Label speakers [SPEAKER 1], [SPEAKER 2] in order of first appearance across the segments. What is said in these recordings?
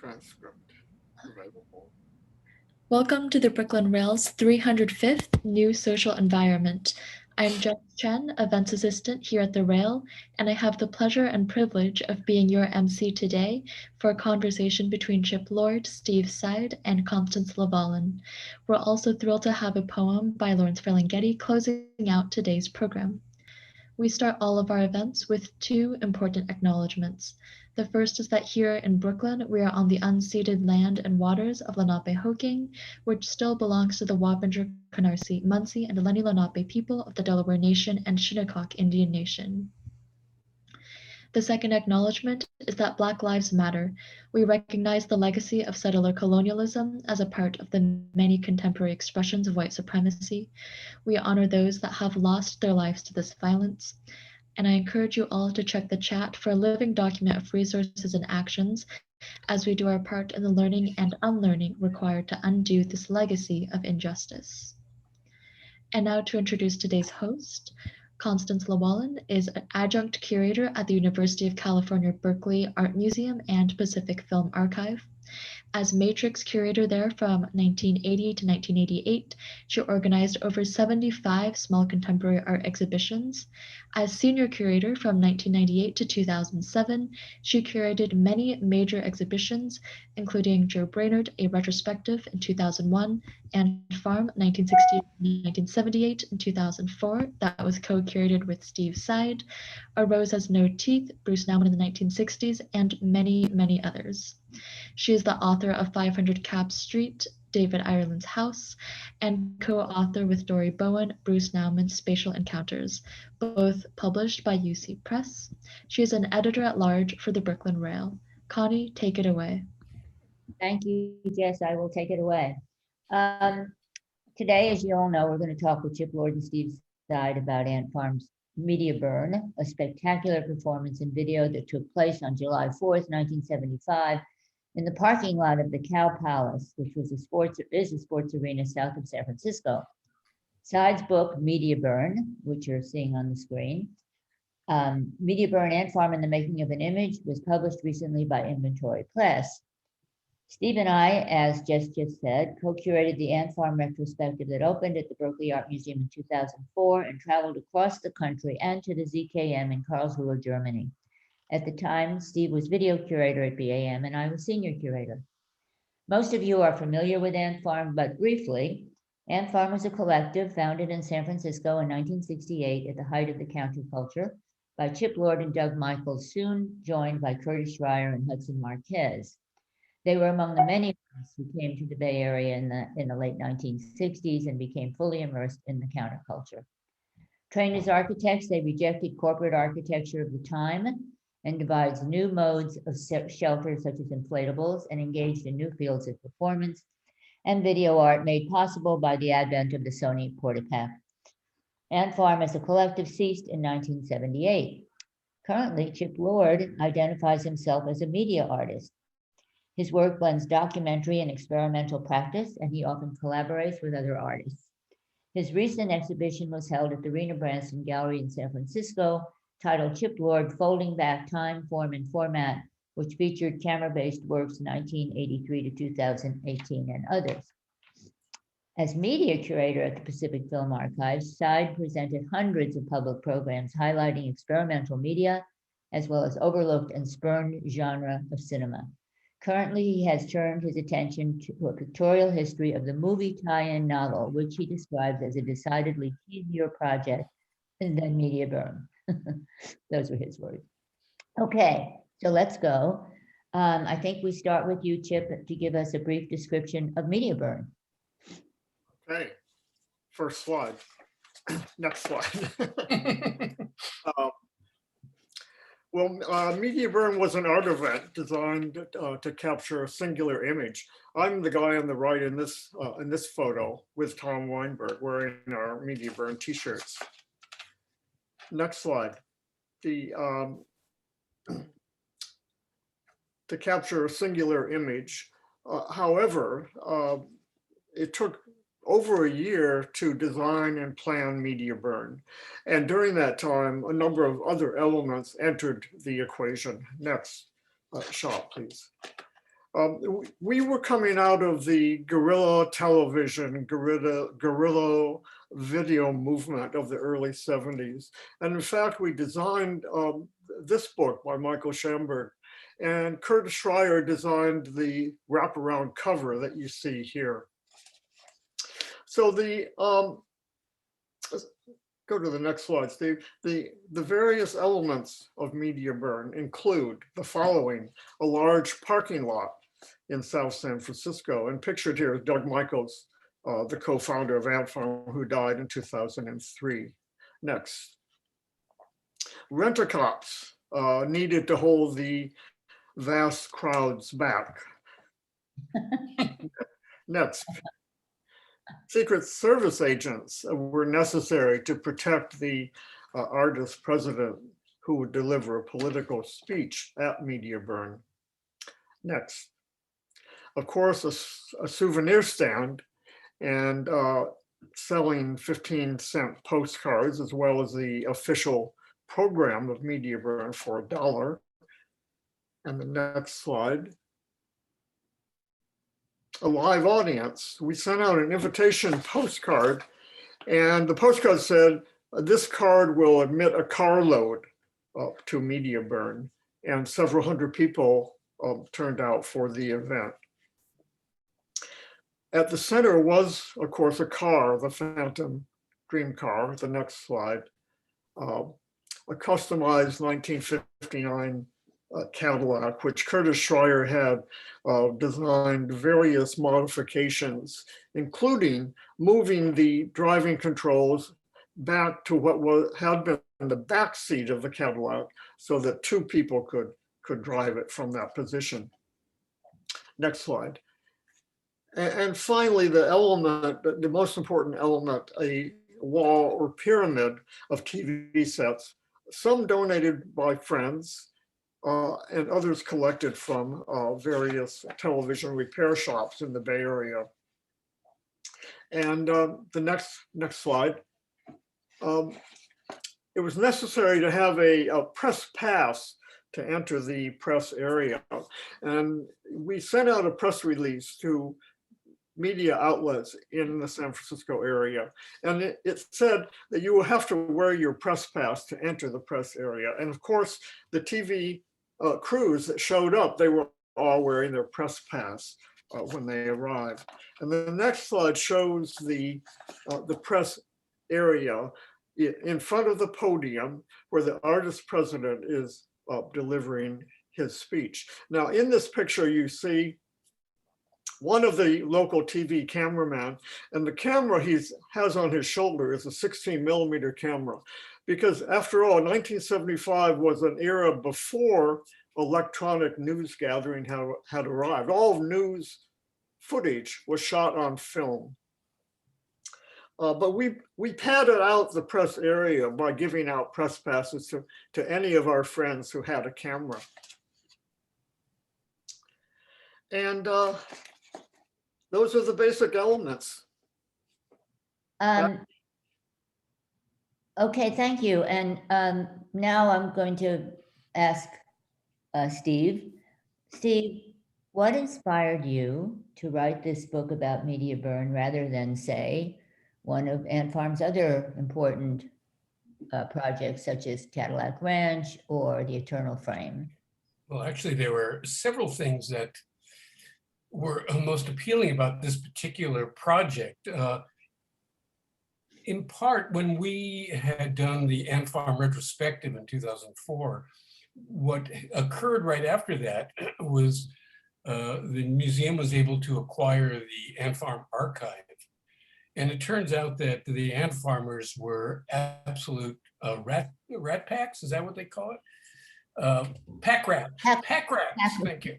[SPEAKER 1] transcript available.
[SPEAKER 2] Welcome to the Brooklyn Rail's 305th New Social Environment. I'm Jess Chen, Events Assistant here at the Rail, and I have the pleasure and privilege of being your MC today for a conversation between Chip Lord, Steve Seid, and Constance Lewallen. We're also thrilled to have a poem by Lawrence Ferlinghetti closing out today's program. We start all of our events with two important acknowledgements. The first is that here in Brooklyn, we are on the unceded land and waters of Lenape-Hoking, which still belongs to the Wappinger, Canarsie, Munsee, and Lenni Lenape people of the Delaware Nation and Shinnecock Indian Nation. The second acknowledgement is that Black Lives Matter. We recognize the legacy of settler colonialism as a part of the many contemporary expressions of white supremacy. We honor those that have lost their lives to this violence. And I encourage you all to check the chat for a living document of resources and actions as we do our part in the learning and unlearning required to undo this legacy of injustice. And now to introduce today's host. Constance Lewallen is an adjunct curator at the University of California, Berkeley Art Museum and Pacific Film Archive. As Matrix curator there from 1980 to 1988, she organized over 75 small contemporary art exhibitions. As senior curator from 1998 to 2007, she curated many major exhibitions, including Joe Brainerd, a retrospective in 2001, and Farm 1960-1978 in 2004 that was co-curated with Steve Seid, A Rose Has No Teeth, Bruce Nauman in the 1960s, and many, many others. She is the author of 500 Cap Street, David Ireland's House, and co-author with Dory Bowen, Bruce Nauman's Spatial Encounters, both published by UC Press. She is an editor-at-large for the Brooklyn Rail. Connie, take it away.
[SPEAKER 3] Thank you, Jess. I will take it away. Today, as you all know, we're going to talk with Chip Lord and Steve Seid about Ant Farm's Media Burn, a spectacular performance in video that took place on July 4th, 1975, in the parking lot of the Cow Palace, which is a sports arena south of San Francisco. Seid's book, Media Burn, which you're seeing on the screen, Media Burn, Ant Farm and the Making of an Image, was published recently by Inventory Press. Steve and I, as Jess just said, co-curated the Ant Farm retrospective that opened at the Berkeley Art Museum in 2004 and traveled across the country and to the ZKM in Karlsruhe, Germany. At the time, Steve was video curator at BAM and I was senior curator. Most of you are familiar with Ant Farm, but briefly, Ant Farm was a collective founded in San Francisco in 1968 at the height of the counterculture by Chip Lord and Doug Michaels, soon joined by Curtis Schreier and Hudson Marquez. They were among the many who came to the Bay Area in the late 1960s and became fully immersed in the counterculture. Trained as architects, they rejected corporate architecture of the time and devised new modes of shelter such as inflatables and engaged in new fields of performance and video art made possible by the advent of the Sony Portapak. Ant Farm as a collective ceased in 1978. Currently, Chip Lord identifies himself as a media artist. His work blends documentary and experimental practice, and he often collaborates with other artists. His recent exhibition was held at the Rena Branson Gallery in San Francisco, titled Chip Lord, Folding Back Time, Form, and Format, which featured camera-based works 1983 to 2018 and others. As media curator at the Pacific Film Archive, Seid presented hundreds of public programs highlighting experimental media, as well as overlooked and spurned genre of cinema. Currently, he has turned his attention to a pictorial history of the movie tie-in novel, which he describes as a decidedly easier project than Media Burn. Those were his words. Okay, so let's go. I think we start with you, Chip, to give us a brief description of Media Burn.
[SPEAKER 1] Okay, first slide. Next slide. Media Burn was an art event designed to capture a singular image. I'm the guy on the right in this photo with Tom Weinberg wearing our Media Burn t-shirts. Next slide. To capture a singular image. However, it took over a year to design and plan Media Burn. And during that time, a number of other elements entered the equation. Next shot, please. We were coming out of the guerrilla television, guerrilla video movement of the early 70s. And in fact, we designed this book by Michael Seidenberg, and Curtis Schreier designed the wraparound cover that you see here. So the, go to the next slide, Steve. The various elements of media burn include the following: a large parking lot in South San Francisco, and pictured here is Doug Michaels, the co-founder of Ant Farm, who died in 2003. Next, rent-a-cops needed to hold the vast crowds back. Next, Secret Service agents were necessary to protect the artist president who would deliver a political speech at media burn. Next, of course, a souvenir stand and selling 15-cent postcards, as well as the official program of media burn for $1. And the next slide. A live audience. We sent out an invitation postcard, and the postcard said, "This card will admit a carload to media burn," and several hundred people turned out for the event. At the center was, of course, a car, the Phantom Dream car. The next slide. A customized 1959 Cadillac, which Curtis Schreier had designed various modifications, including moving the driving controls back to what had been the back seat of the Cadillac, so that two people could drive it from that position. Next slide. And finally, the element, the most important element, a wall or pyramid of TV sets, some donated by friends, and others collected from various television repair shops in the Bay Area. And the next slide. It was necessary to have a press pass to enter the press area. And we sent out a press release to media outlets in the San Francisco area. And it said that you will have to wear your press pass to enter the press area. And of course, the TV crews that showed up, they were all wearing their press pass when they arrived. And the next slide shows the press area in front of the podium where the artist president is delivering his speech. Now, in this picture, you see one of the local TV cameramen, and the camera he has on his shoulder is a 16mm camera. Because after all, 1975 was an era before electronic news gathering had arrived. All news footage was shot on film. But we padded out the press area by giving out press passes to any of our friends who had a camera. And those are the basic elements.
[SPEAKER 3] Okay, thank you. And now I'm going to ask Steve. Steve, what inspired you to write this book about media burn rather than, say, one of Ant Farm's other important projects, such as Cadillac Ranch or the Eternal Frame?
[SPEAKER 4] Well, actually, there were several things that were most appealing about this particular project. In part, when we had done the Ant Farm retrospective in 2004, what occurred right after that was the museum was able to acquire the Ant Farm archive. And it turns out that the ant farmers were absolute rat packs, is that what they call it? Pack rats, thank you.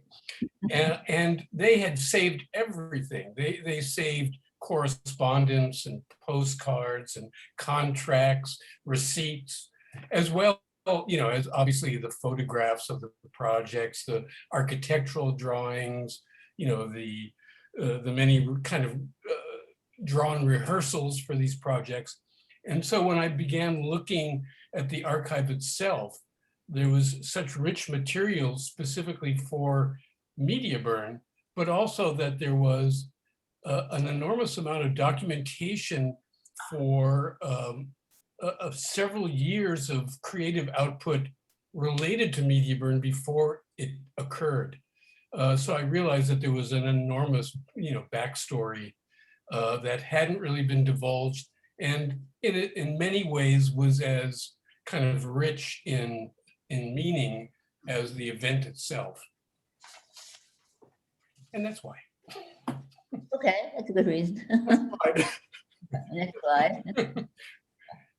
[SPEAKER 4] And they had saved everything. They saved correspondence and postcards and contracts, receipts, as well, you know, as obviously the photographs of the projects, the architectural drawings, you know, the many kind of drawn rehearsals for these projects. And so when I began looking at the archive itself, there was such rich material specifically for media burn but also that there was an enormous amount of documentation for several years of creative output related to media burn before it occurred. So I realized that there was an enormous, backstory that hadn't really been divulged, and in many ways was as kind of rich in meaning as the event itself. And that's why.
[SPEAKER 3] Okay, that's a good reason. Next slide.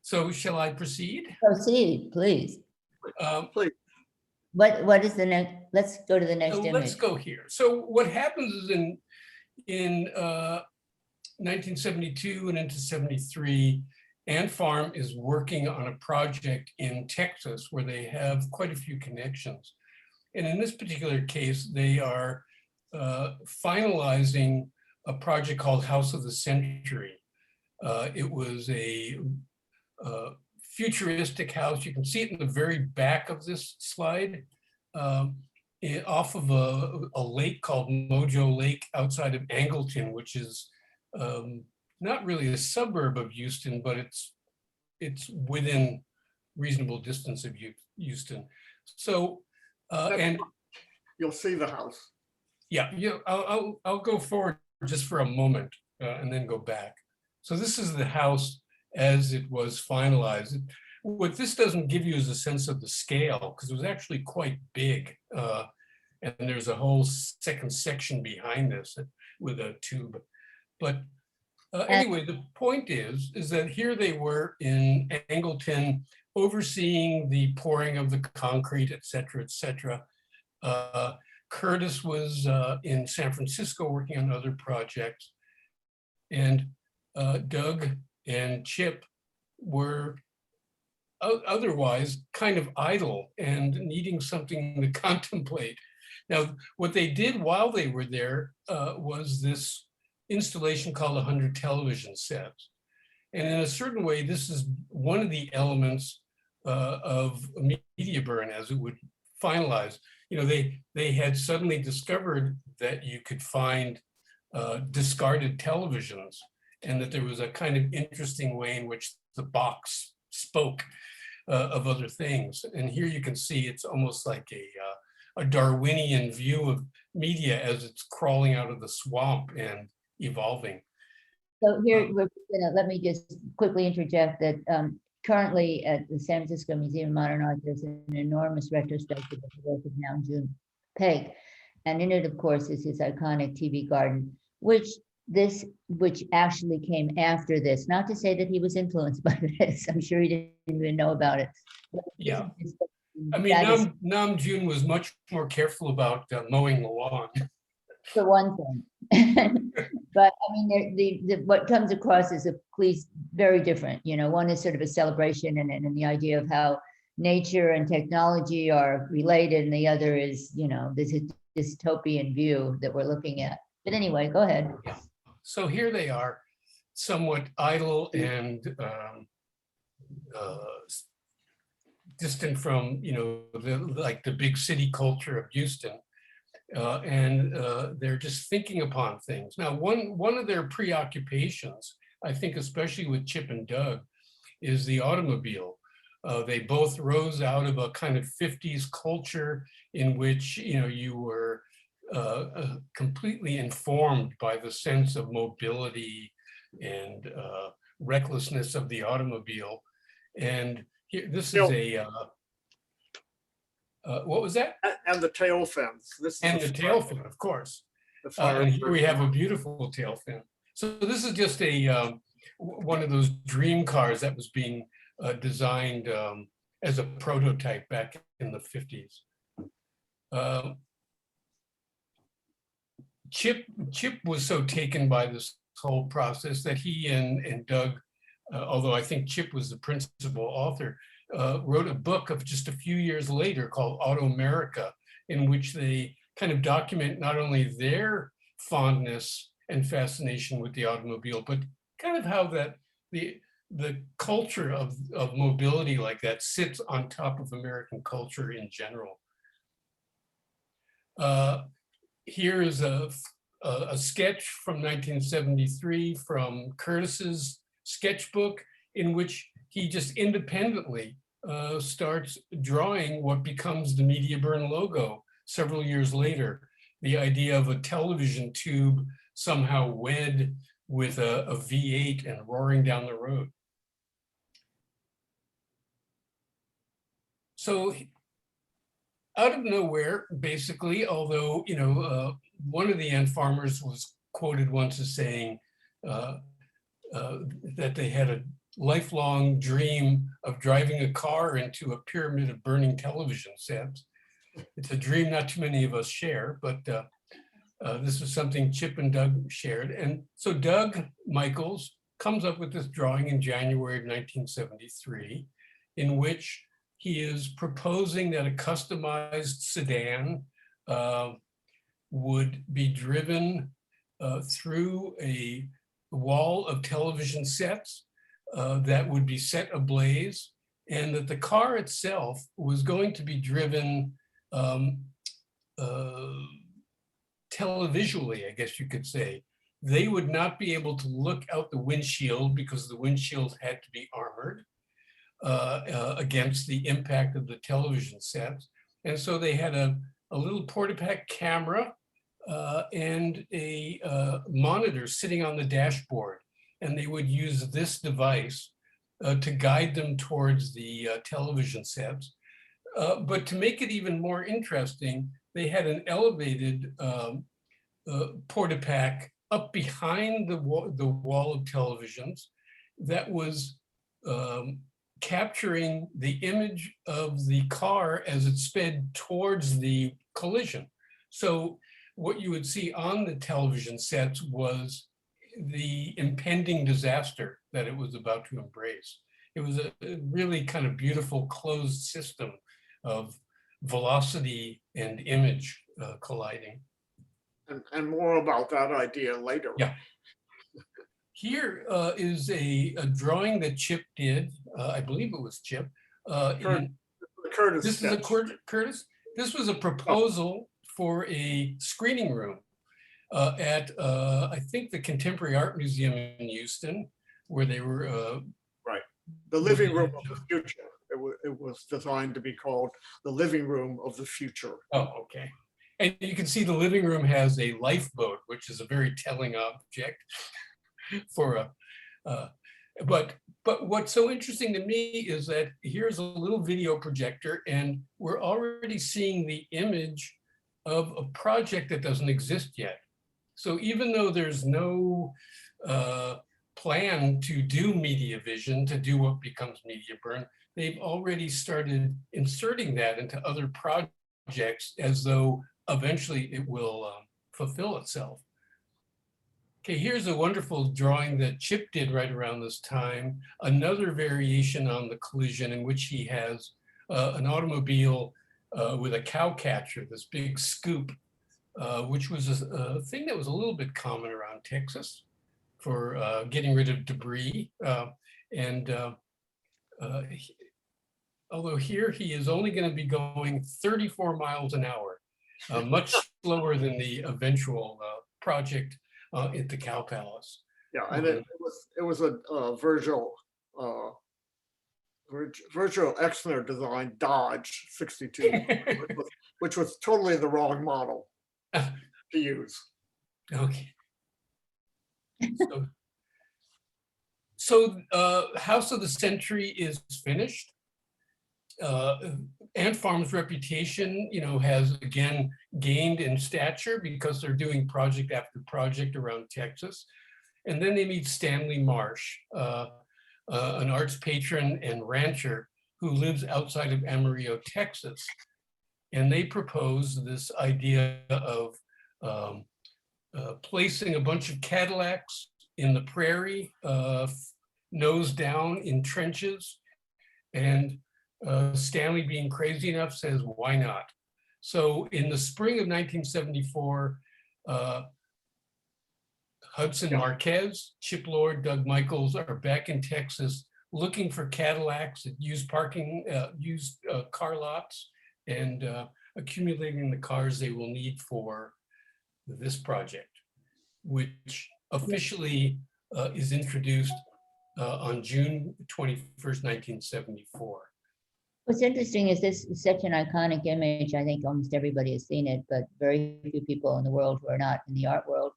[SPEAKER 4] So shall I proceed?
[SPEAKER 3] Proceed, please.
[SPEAKER 1] Please.
[SPEAKER 3] What is the next? Let's go to the next image.
[SPEAKER 4] Let's go here. So what happens is in 1972 and into 73, Ant Farm is working on a project in Texas where they have quite a few connections. And in this particular case, they are finalizing a project called House of the Century. It was a futuristic house. You can see it in the very back of this slide, off of a lake called Mojo Lake outside of Angleton, which is not really a suburb of Houston, but it's within reasonable distance of Houston. So, and
[SPEAKER 1] you'll see the house.
[SPEAKER 4] Yeah, I'll go forward just for a moment and then go back. So this is the house as it was finalized. What this doesn't give you is a sense of the scale, because it was actually quite big. And there's a whole second section behind this with a tube. But anyway, the point is that here they were in Angleton overseeing the pouring of the concrete, et cetera, et cetera. Curtis was in San Francisco working on other projects, and Doug and Chip were otherwise kind of idle and needing something to contemplate. Now, what they did while they were there was this installation called 100 television sets. And in a certain way, this is one of the elements of media burn as it would finalize. They had suddenly discovered that you could find discarded televisions, and that there was a kind of interesting way in which the box spoke of other things. And here you can see it's almost like a Darwinian view of media as it's crawling out of the swamp and evolving.
[SPEAKER 3] So here, let me just quickly interject that currently at the San Francisco Museum of Modern Art, there's an enormous retrospective of the work of Nam June Paik. And in it, of course, is his iconic TV garden, which actually came after this. Not to say that he was influenced by this. I'm sure he didn't even know about it.
[SPEAKER 4] Yeah. I mean, Nam June was much more careful about mowing the lawn.
[SPEAKER 3] For one thing. But I mean, what comes across is please very different. One is sort of a celebration and the idea of how nature and technology are related, and the other is, this dystopian view that we're looking at. But anyway, go ahead.
[SPEAKER 4] So here they are, somewhat idle and distant from, the big city culture of Houston. And they're just thinking upon things. Now, one of their preoccupations, I think especially with Chip and Doug, is the automobile. They both rose out of a kind of 50s culture in which you were completely informed by the sense of mobility and recklessness of the automobile. And here, this is a what was that?
[SPEAKER 1] And the tail fins.
[SPEAKER 4] And the tail fin, of course. And here we have a beautiful tail fin. So this is just a one of those dream cars that was being designed as a prototype back in the 50s. Chip was so taken by this whole process that he and Doug, although I think Chip was the principal author, wrote a book of just a few years later called Auto America, in which they kind of document not only their fondness and fascination with the automobile, but kind of how that the culture of mobility like that sits on top of American culture in general. here is a sketch from 1973 from Curtis's sketchbook, in which he just independently starts drawing what becomes the Media Burn logo several years later. The idea of a television tube somehow wed with a V8 and roaring down the road. So out of nowhere, basically, although, you know, one of the ant farmers was quoted once as saying that they had a lifelong dream of driving a car into a pyramid of burning television sets. It's a dream not too many of us share, but this is something Chip and Doug shared. And so Doug Michaels comes up with this drawing in January of 1973, in which he is proposing that a customized sedan would be driven through a wall of television sets that would be set ablaze, and that the car itself was going to be driven televisually, I guess you could say. They would not be able to look out the windshield because the windshield had to be armored against the impact of the television sets. And so they had a little Portapac camera and a monitor sitting on the dashboard. And they would use this device to guide them towards the television sets. But to make it even more interesting, they had an elevated Portapac up behind the wall of televisions that was capturing the image of the car as it sped towards the collision. So what you would see on the television sets was the impending disaster that it was about to embrace. It was a really kind of beautiful closed system of velocity and image colliding.
[SPEAKER 1] And more about that idea later.
[SPEAKER 4] Yeah. Here is a drawing that Chip did. I believe it was Chip.
[SPEAKER 1] Curtis.
[SPEAKER 4] This is a Curtis. This was a proposal for a screening room at I think the Contemporary Art Museum in Houston, where they were
[SPEAKER 1] right. The living room of the future. It was designed to be called the living room of the future.
[SPEAKER 4] Oh, okay. And you can see the living room has a lifeboat, which is a very telling object for a, but what's so interesting to me is that here's a little video projector and we're already seeing the image of a project that doesn't exist yet. So even though there's no plan to do media vision, to do what becomes Media Burn, they've already started inserting that into other projects as though eventually it will fulfill itself. Okay, here's a wonderful drawing that Chip did right around this time, another variation on the collision in which he has an automobile with a cow catcher, this big scoop, which was a thing that was a little bit common around Texas for getting rid of debris. Although here he is only going to be going 34 miles an hour, much slower than the eventual project at the Cow Palace.
[SPEAKER 1] Yeah, and it was a Virgil Exner designed Dodge 62, which was totally the wrong model to use.
[SPEAKER 4] Okay. So House of the Century is finished. Ant Farm's reputation, has again gained in stature because they're doing project after project around Texas. And then they meet Stanley Marsh, an arts patron and rancher who lives outside of Amarillo, Texas. And they propose this idea of placing a bunch of Cadillacs in the prairie, nose down in trenches, and Stanley, being crazy enough, says, why not? So in the spring of 1974, Hudson Marquez, Chip Lord, Doug Michaels are back in Texas looking for Cadillacs at used car lots and accumulating the cars they will need for this project, which officially is introduced on June 21st, 1974.
[SPEAKER 3] What's interesting is this is such an iconic image. I think almost everybody has seen it, but very few people in the world who are not in the art world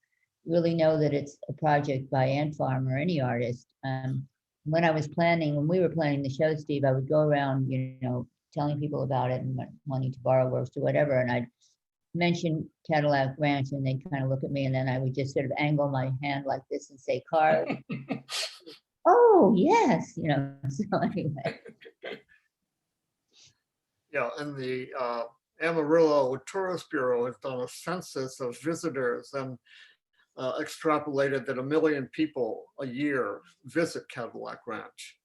[SPEAKER 3] really know that it's a project by Ant Farm or any artist. When we were planning the show, Steve, I would go around, telling people about it and wanting to borrow works or whatever, and I'd mention Cadillac Ranch, and they'd kind of look at me, and then I would just sort of angle my hand like this and say, "Car." Oh yes, So anyway.
[SPEAKER 1] Yeah, and the Amarillo Tourist Bureau has done a census of visitors and extrapolated that 1 million people a year visit Cadillac Ranch.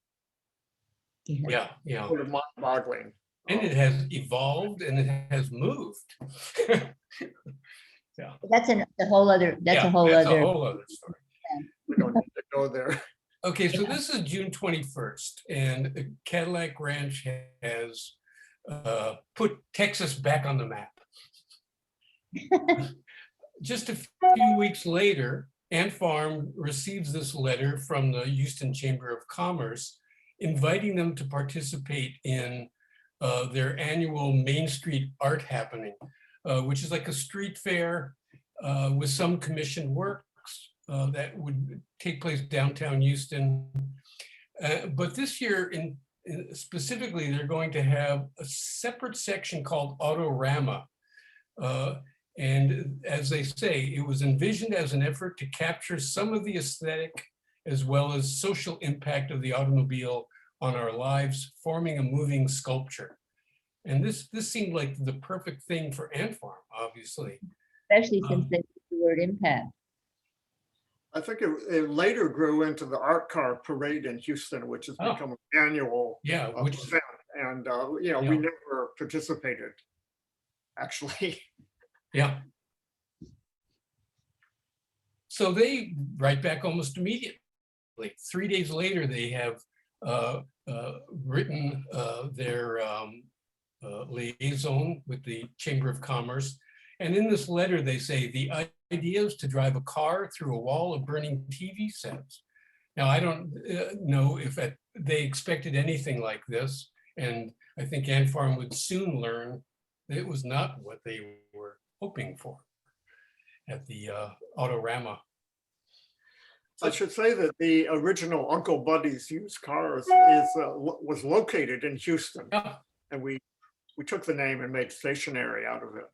[SPEAKER 4] Yeah.
[SPEAKER 1] Sort of mind-boggling.
[SPEAKER 4] And it has evolved and it has moved. Yeah.
[SPEAKER 3] That's a whole other
[SPEAKER 4] story.
[SPEAKER 1] We don't need to go there.
[SPEAKER 4] Okay, so this is June 21st, and Cadillac Ranch has put Texas back on the map. Just a few weeks later, Ant Farm receives this letter from the Houston Chamber of Commerce inviting them to participate in their annual Main Street art happening, which is like a street fair with some commissioned works that would take place downtown Houston. But this year, specifically, they're going to have a separate section called Autorama. And as they say, it was envisioned as an effort to capture some of the aesthetic as well as social impact of the automobile on our lives, forming a moving sculpture. And this seemed like the perfect thing for Ant Farm, obviously.
[SPEAKER 3] Especially since they used the word impact.
[SPEAKER 1] I think it later grew into the Art Car Parade in Houston, which has become an annual event. And we never participated, actually.
[SPEAKER 4] Yeah. So they write back almost immediately. 3 days later, they have written their liaison with the Chamber of Commerce. And in this letter, they say the idea is to drive a car through a wall of burning TV sets. Now, I don't know if they expected anything like this. And I think Ant Farm would soon learn that it was not what they were hoping for at the Autorama.
[SPEAKER 1] I should say that the original Uncle Buddy's used cars was located in Houston.
[SPEAKER 4] Yeah.
[SPEAKER 1] And we took the name and made stationery out of it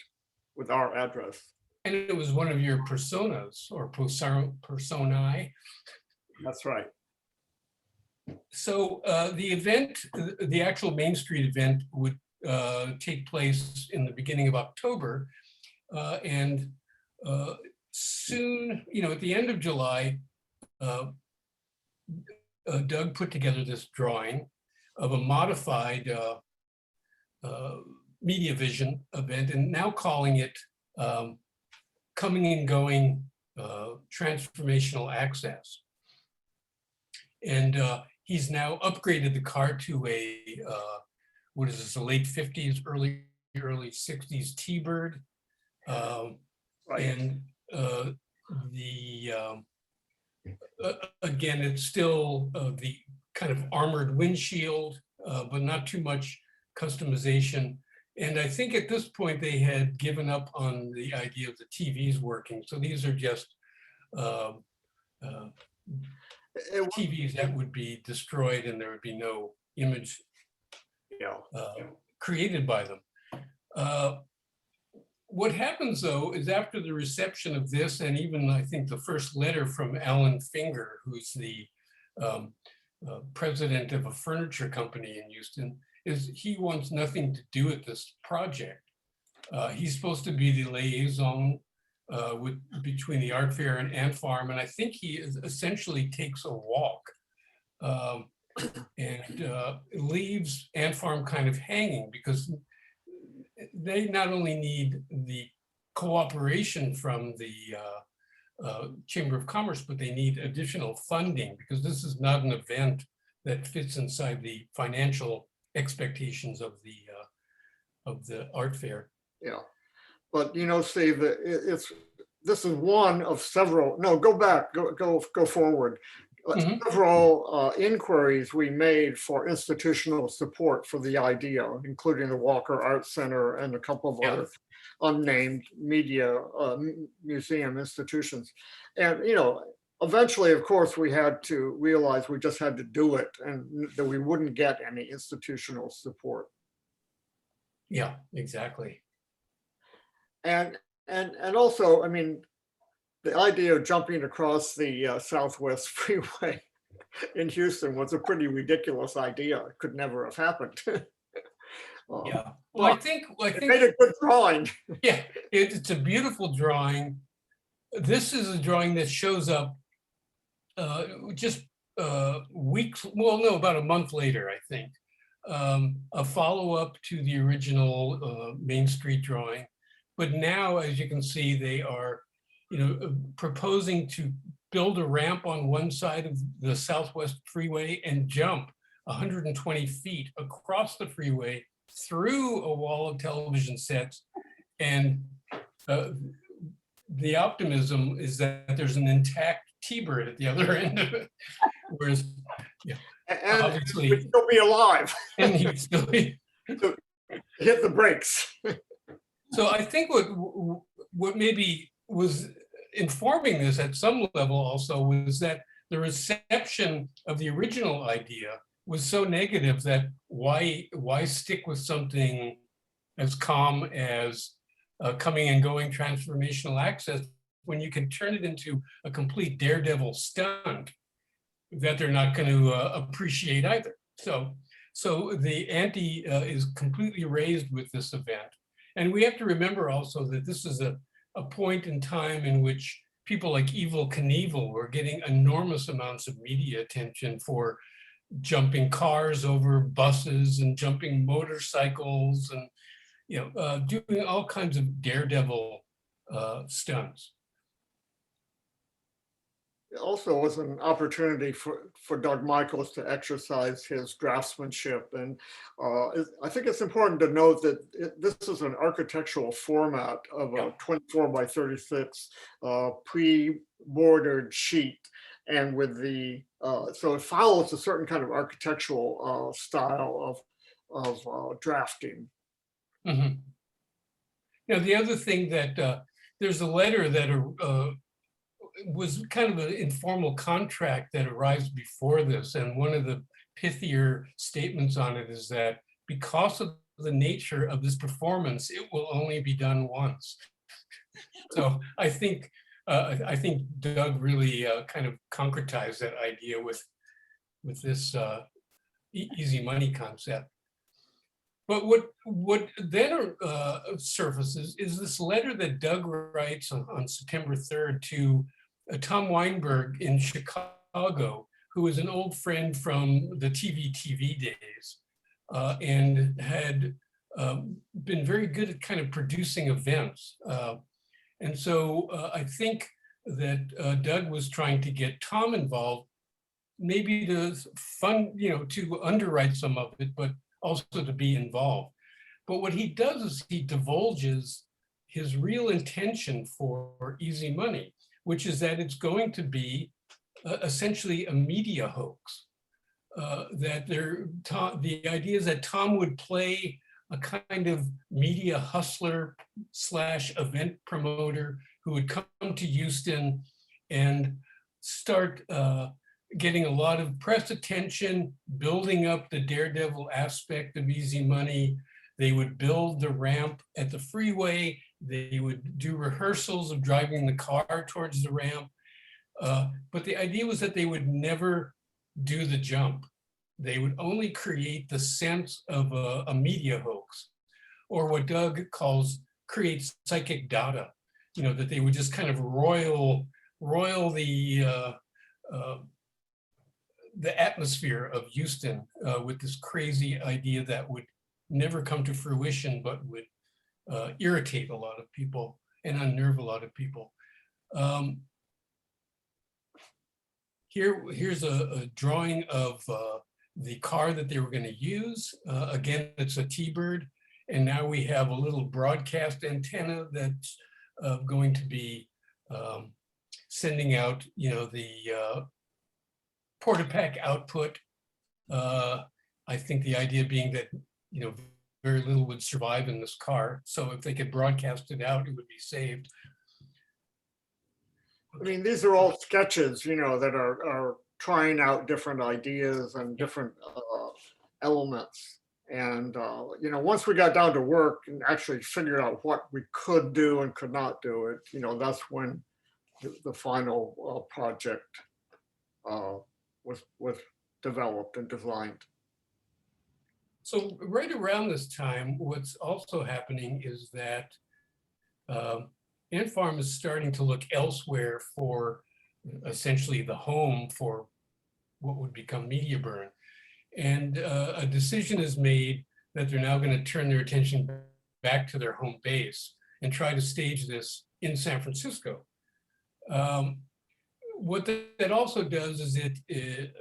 [SPEAKER 1] with our address.
[SPEAKER 4] And it was one of your personas or personae.
[SPEAKER 1] That's right.
[SPEAKER 4] So the event, the actual Main Street event would take place in the beginning of October. And soon, at the end of July, Doug put together this drawing of a modified Media Vision event, and now calling it Coming and Going Transformational Access. And he's now upgraded the car to a, what is this, a late 50s, early 60s T-Bird. And again, it's still the kind of armored windshield, but not too much customization. And I think at this point they had given up on the idea of the TVs working. So these are just TVs that would be destroyed and there would be no image created by them. What happens, though, is after the reception of this, and even I think the first letter from Alan Finger, who's the president of a furniture company in Houston, is he wants nothing to do with this project. He's supposed to be the liaison between the art fair and Ant Farm, and I think he essentially takes a walk and leaves Ant Farm kind of hanging, because they not only need the cooperation from the Chamber of Commerce, but they need additional funding, because this is not an event that fits inside the financial expectations of the art fair.
[SPEAKER 1] Yeah, but Steve, it's this is one of several, no, go back, go forward.
[SPEAKER 4] Mhm.
[SPEAKER 1] Several inquiries we made for institutional support for the idea, including the Walker Art Center and a couple of
[SPEAKER 4] Yeah.
[SPEAKER 1] other unnamed media museum institutions. And, eventually, of course, we had to realize we just had to do it and that we wouldn't get any institutional support.
[SPEAKER 4] Yeah, exactly.
[SPEAKER 1] And also, I mean, the idea of jumping across the Southwest Freeway in Houston was a pretty ridiculous idea. It could never have happened.
[SPEAKER 4] Yeah. Well, I
[SPEAKER 1] but
[SPEAKER 4] think
[SPEAKER 1] it made a good drawing.
[SPEAKER 4] yeah, it's a beautiful drawing. This is a drawing that shows up just weeks, well, no, about a month later, I think. A follow-up to the original Main Street drawing. But now, as you can see, they are, proposing to build a ramp on one side of the Southwest Freeway and jump 120 feet across the freeway through a wall of television sets. And the optimism is that there's an intact T-bird at the other end of it. Whereas, yeah,
[SPEAKER 1] And
[SPEAKER 4] obviously,
[SPEAKER 1] we'd still be alive.
[SPEAKER 4] and he'd still be.
[SPEAKER 1] Hit the brakes.
[SPEAKER 4] So I think what maybe was informing this at some level also was that the reception of the original idea was so negative that why stick with something as calm as coming and going transformational access when you can turn it into a complete daredevil stunt that they're not going to appreciate either. So the ante is completely raised with this event. And we have to remember also that this is a point in time in which people like Evel Knievel were getting enormous amounts of media attention for jumping cars over buses and jumping motorcycles and doing all kinds of daredevil stunts.
[SPEAKER 1] It also was an opportunity for Doug Michaels to exercise his draftsmanship. And I think it's important to note that this is an architectural format of a 24 by 36 pre-bordered sheet. And with so it follows a certain kind of architectural style of drafting.
[SPEAKER 4] Mm-hmm. Now, the other thing that there's a letter that was kind of an informal contract that arrives before this. And one of the pithier statements on it is that because of the nature of this performance, it will only be done once. So I think Doug really kind of concretized that idea with this easy money concept. But what then surfaces is this letter that Doug writes on September 3rd to Tom Weinberg in Chicago, who is an old friend from the TV days and had been very good at kind of producing events. And so I think that Doug was trying to get Tom involved, maybe to to underwrite some of it, but also to be involved. But what he does is he divulges his real intention for Easy Money, which is that it's going to be essentially a media hoax. That the idea is that Tom would play a kind of media hustler / event promoter who would come to Houston and start getting a lot of press attention, building up the daredevil aspect of Easy Money. They would build the ramp at the freeway. They would do rehearsals of driving the car towards the ramp. But the idea was that they would never do the jump. They would only create the sense of a media hoax, or what Doug create psychic data, that they would just kind of roil the atmosphere of Houston with this crazy idea that would never come to fruition, but would irritate a lot of people and unnerve a lot of people. Here's a drawing of the car that they were going to use. Again, it's a T-bird, and now we have a little broadcast antenna that's going to be sending out, the porta pack output. I think the idea being that, very little would survive in this car. So if they could broadcast it out, it would be saved.
[SPEAKER 1] I mean, these are all sketches, that are trying out different ideas and different elements. And, once we got down to work and actually figured out what we could do and could not do it, that's when the final project was developed and designed.
[SPEAKER 4] So right around this time, what's also happening is that Ant Farm is starting to look elsewhere for essentially the home for what would become Mediaburn. And a decision is made that they're now going to turn their attention back to their home base and try to stage this in San Francisco. What that also does is it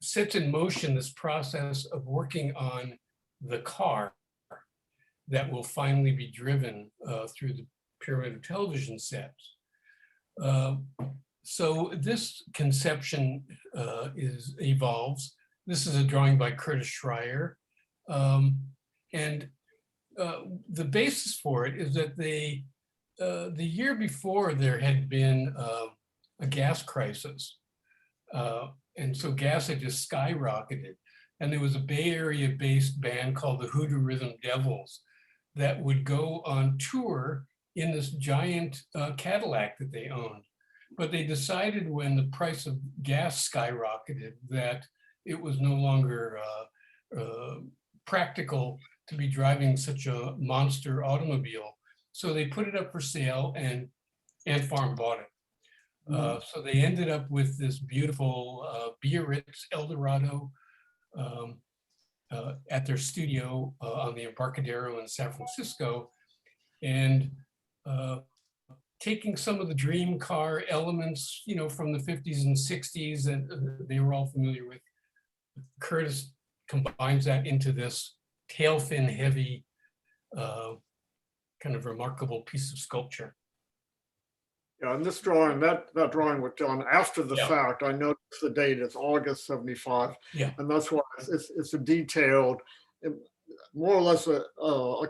[SPEAKER 4] sets in motion this process of working on the car that will finally be driven through the pyramid of television sets. So this conception evolves. This is a drawing by Curtis Schreier. And the basis for it is that the year before there had been a gas crisis. And so gas had just skyrocketed. And there was a Bay Area based band called the Hoodoo Rhythm Devils that would go on tour in this giant Cadillac that they owned. But they decided when the price of gas skyrocketed that it was no longer practical to be driving such a monster automobile. So they put it up for sale and Ant Farm bought it. So they ended up with this beautiful Biarritz Eldorado at their studio on the Embarcadero in San Francisco, and taking some of the dream car elements, from the 50s and 60s that they were all familiar with. Curtis combines that into this tail fin heavy, kind of remarkable piece of sculpture.
[SPEAKER 1] Yeah, and this drawing, that drawing was done after the fact. I noticed the date is August 75.
[SPEAKER 4] Yeah.
[SPEAKER 1] And that's why it's a detailed, more or less a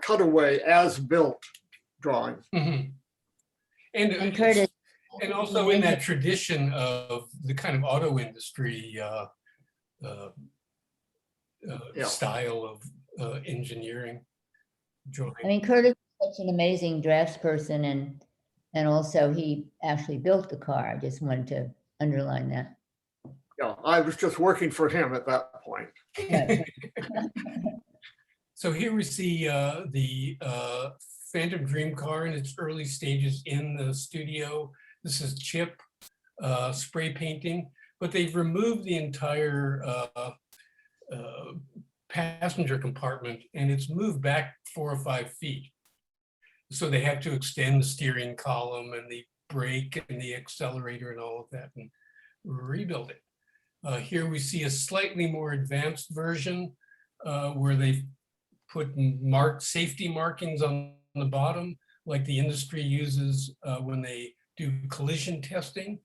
[SPEAKER 1] cutaway as built drawing.
[SPEAKER 4] Mm-hmm. And
[SPEAKER 3] Curtis,
[SPEAKER 4] and also in that tradition of the kind of auto industry style of engineering drawing.
[SPEAKER 3] I mean, Curtis is such an amazing draftsperson, and also he actually built the car. I just wanted to underline that.
[SPEAKER 1] Yeah, I was just working for him at that point.
[SPEAKER 3] Right.
[SPEAKER 4] So here we see the Phantom Dream car in its early stages in the studio. This is chip spray painting, but they've removed the entire passenger compartment and it's moved back 4 or 5 feet. So they had to extend the steering column and the brake and the accelerator and all of that and rebuild it. Here we see a slightly more advanced version where they've put safety markings on the bottom, like the industry uses when they do collision testing.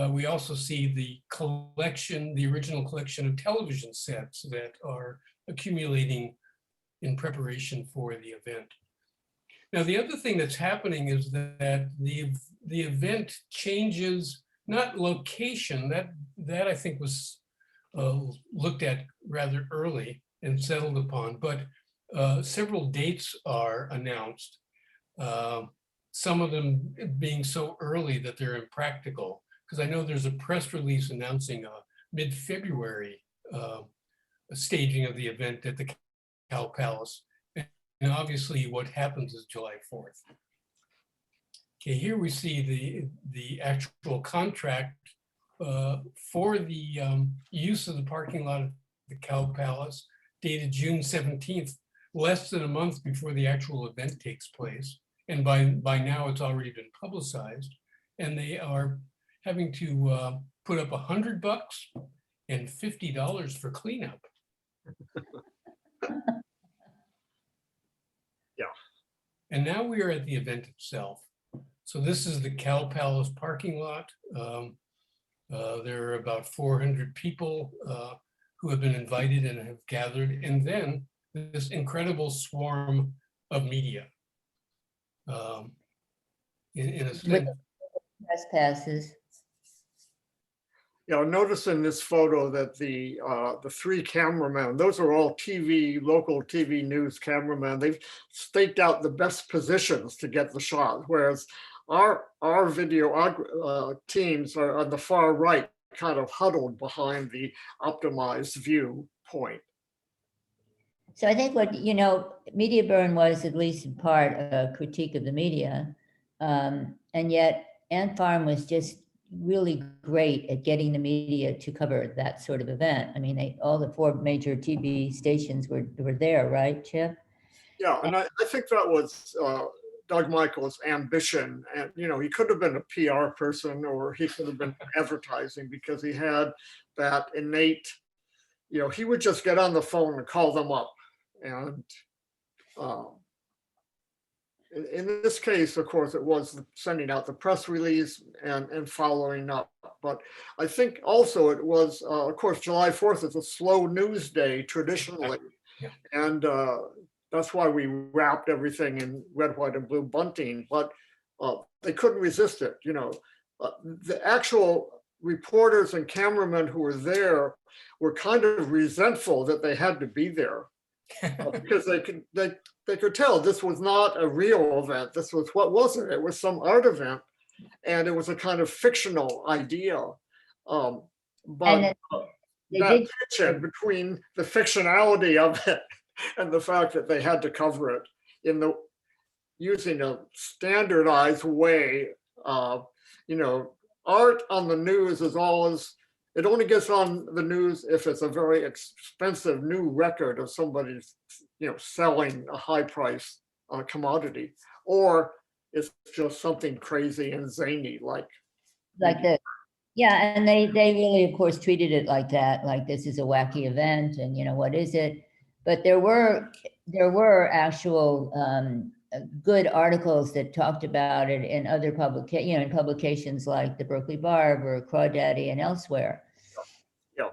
[SPEAKER 4] We also see the original collection of television sets that are accumulating in preparation for the event. Now, the other thing that's happening is that the event changes, not location, that I think was looked at rather early and settled upon, but several dates are announced, some of them being so early that they're impractical. Because I know there's a press release announcing a mid-February staging of the event at the Cal Palace. And obviously what happens is July 4th. Okay, here we see the actual contract for the use of the parking lot of the Cal Palace, dated June 17th, less than a month before the actual event takes place. And by now it's already been publicized. And they are having to put up $100 and $50 for cleanup.
[SPEAKER 1] Yeah.
[SPEAKER 4] And now we are at the event itself. So this is the Cal Palace parking lot. There are about 400 people who have been invited and have gathered, and then this incredible swarm of media. In a sense,
[SPEAKER 3] Press passes.
[SPEAKER 1] You know, notice in this photo that the three cameramen, those are all local TV news cameramen. They've staked out the best positions to get the shot, whereas our video teams are on the far right, kind of huddled behind the optimized viewpoint.
[SPEAKER 3] So I think what, you know, media burn was at least in part a critique of the media. And yet Ant Farm was just really great at getting the media to cover that sort of event. I mean, all the four major TV stations were there, right, Chip?
[SPEAKER 1] Yeah, and I think that was Doug Michael's ambition. And, you know, he could have been a PR person or he could have been advertising, because he had that innate, you know, he would just get on the phone and call them up. And in this case, of course, it was sending out the press release and following up. But I think also it was, of course, July 4th is a slow news day traditionally.
[SPEAKER 4] Yeah.
[SPEAKER 1] And that's why we wrapped everything in red, white, and blue bunting. But they couldn't resist it. You know, the actual reporters and cameramen who were there were kind of resentful that they had to be there. Because they could tell this was not a real event. This was, what was it? It was some art event, and it was a kind of fictional idea. But that tension between the fictionality of it and the fact that they had to cover it using a standardized way. You know, art on the news is always, it only gets on the news if it's a very expensive new record of somebody's, you know, selling a high price commodity, or it's just something crazy and zany like
[SPEAKER 3] this. Yeah, and they really, of course, treated it like that, like this is a wacky event, and you know, what is it? But there were actual good articles that talked about it in other in publications like the Berkeley Barb or Crawdaddy and elsewhere.
[SPEAKER 1] Yeah.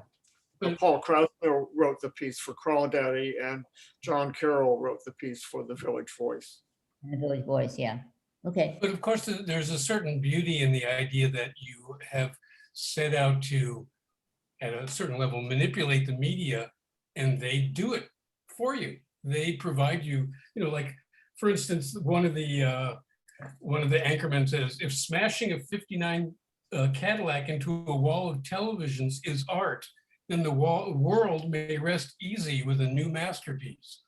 [SPEAKER 1] Paul Krasner wrote the piece for Crawdaddy, and John Carroll wrote the piece for the Village Voice.
[SPEAKER 3] And the Village Voice, yeah. Okay.
[SPEAKER 4] But of course, there's a certain beauty in the idea that you have set out to, at a certain level, manipulate the media, and they do it for you. They provide you, you know, like, for instance, one of the anchormen says, if smashing a 59 Cadillac into a wall of televisions is art, then the world may rest easy with a new masterpiece.